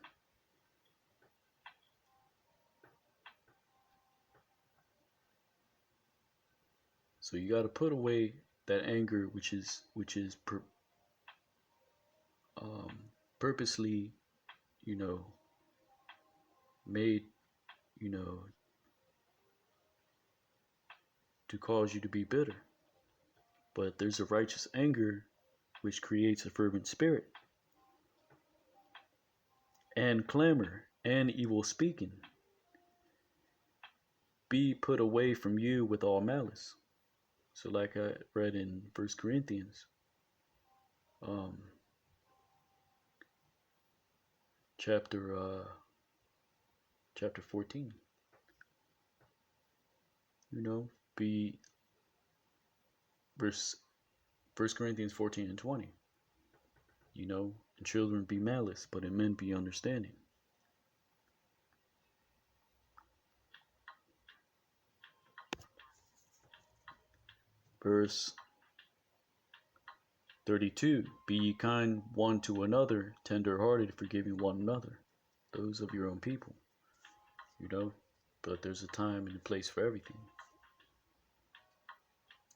So you got to put away that anger, which is um, purposely, you know, made, you know, to cause you to be bitter. But there's a righteous anger which creates a fervent spirit, and clamor and evil speaking be put away from you with all malice. So, like I read in 1 Corinthians, um, chapter chapter 14, be verse 1 Corinthians 14 and 20. In children be malice, but in men be understanding. Verse 32, be ye kind one to another, tender hearted, forgiving one another, those of your own people. But there's a time and a place for everything.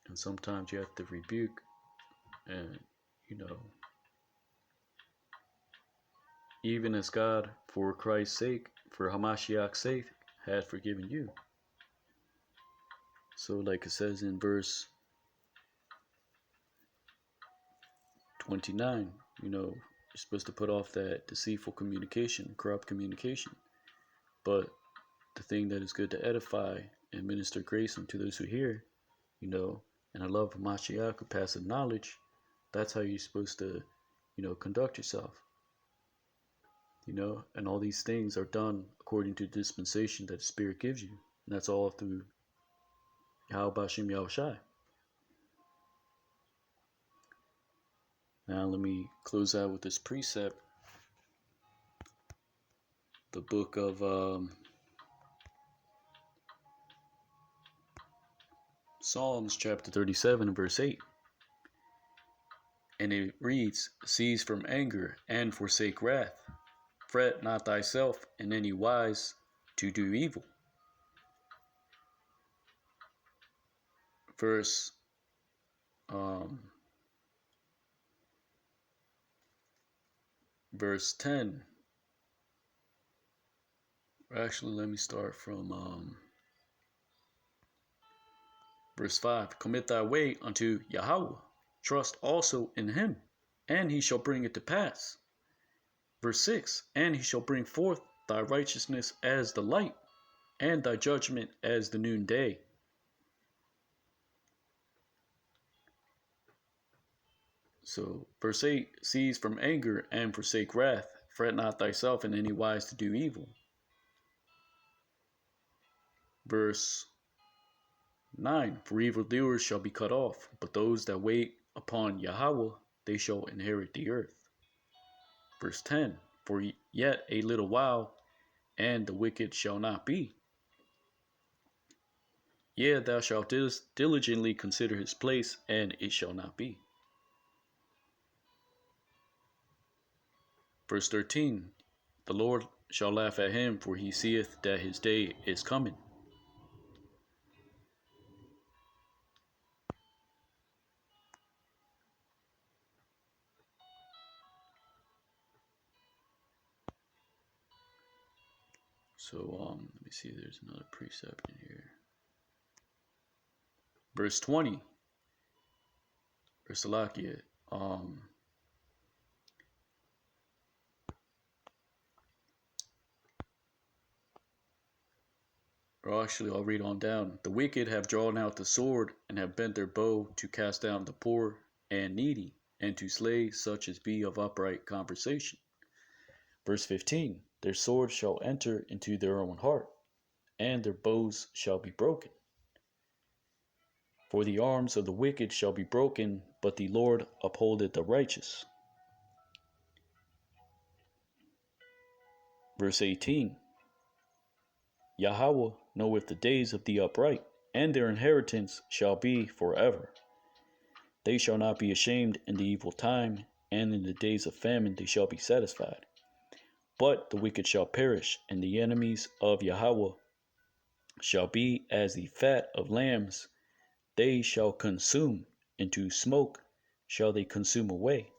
And sometimes you have to rebuke, and even as God, for Christ's sake, for Hamashiach's sake, had forgiven you. So like it says in verse 29, you're supposed to put off that deceitful communication, corrupt communication. But the thing that is good to edify and minister grace unto those who hear, and I love Hamashiach who passeth knowledge, that's how you're supposed to, conduct yourself. And all these things are done according to the dispensation that the Spirit gives you. And that's all through Yahweh Bashim Yahushai. Now let me close out with this precept. The book of Psalms chapter 37 and verse 8. And it reads, cease from anger and forsake wrath. Fret not thyself in any wise to do evil. Verse 10. Actually, let me start from verse 5. Commit thy way unto Yahweh. Trust also in him, and he shall bring it to pass. Verse 6. And he shall bring forth thy righteousness as the light, and thy judgment as the noonday. So, verse 8, cease from anger and forsake wrath. Fret not thyself in any wise to do evil. Verse 9, for evildoers shall be cut off, but those that wait upon Yahweh, they shall inherit the earth. Verse 10, for yet a little while, and the wicked shall not be. Yea, thou shalt diligently consider his place, and it shall not be. Verse 13, the Lord shall laugh at him, for he seeth that his day is coming. So, let me see, there's another precept in here. Verse 20, verse Salakia, or actually I'll read on down. The wicked have drawn out the sword, and have bent their bow to cast down the poor and needy, and to slay such as be of upright conversation. Verse 15, their swords shall enter into their own heart, and their bows shall be broken. For the arms of the wicked shall be broken, but the Lord upholdeth the righteous. Verse 18, Yahweh knoweth the days of the upright, and their inheritance shall be forever. They shall not be ashamed in the evil time, and in the days of famine they shall be satisfied. But the wicked shall perish, and the enemies of Yahweh shall be as the fat of lambs, they shall consume, into smoke shall they consume away.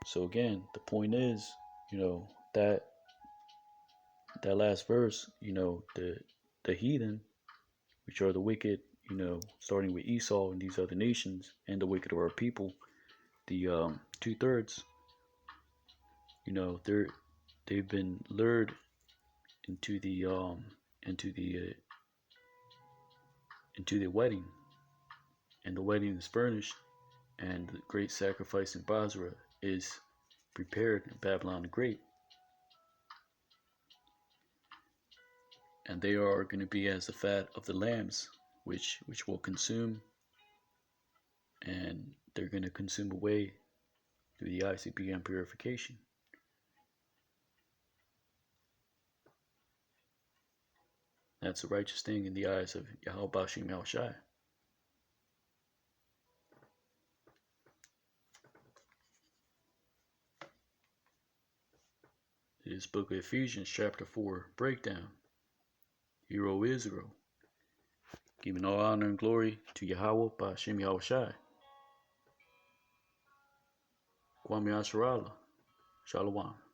So again, the point is, that last verse, the heathen, which are the wicked, starting with Esau and these other nations, and the wicked of our people, the 2/3, they've been lured into into the into the wedding, and the wedding is furnished, and the great sacrifice in Basra is prepared in Babylon the Great, and they are going to be as the fat of the lambs, which will consume, and they're going to consume away through the ICBM purification. That's a righteous thing in the eyes of Yahweh Bashim Yahushai. This book of Ephesians chapter 4 breakdown. Hear, O Israel, giving all honor and glory to Yahweh Bashim Yahushai. Kwame Asherallah. Shalom.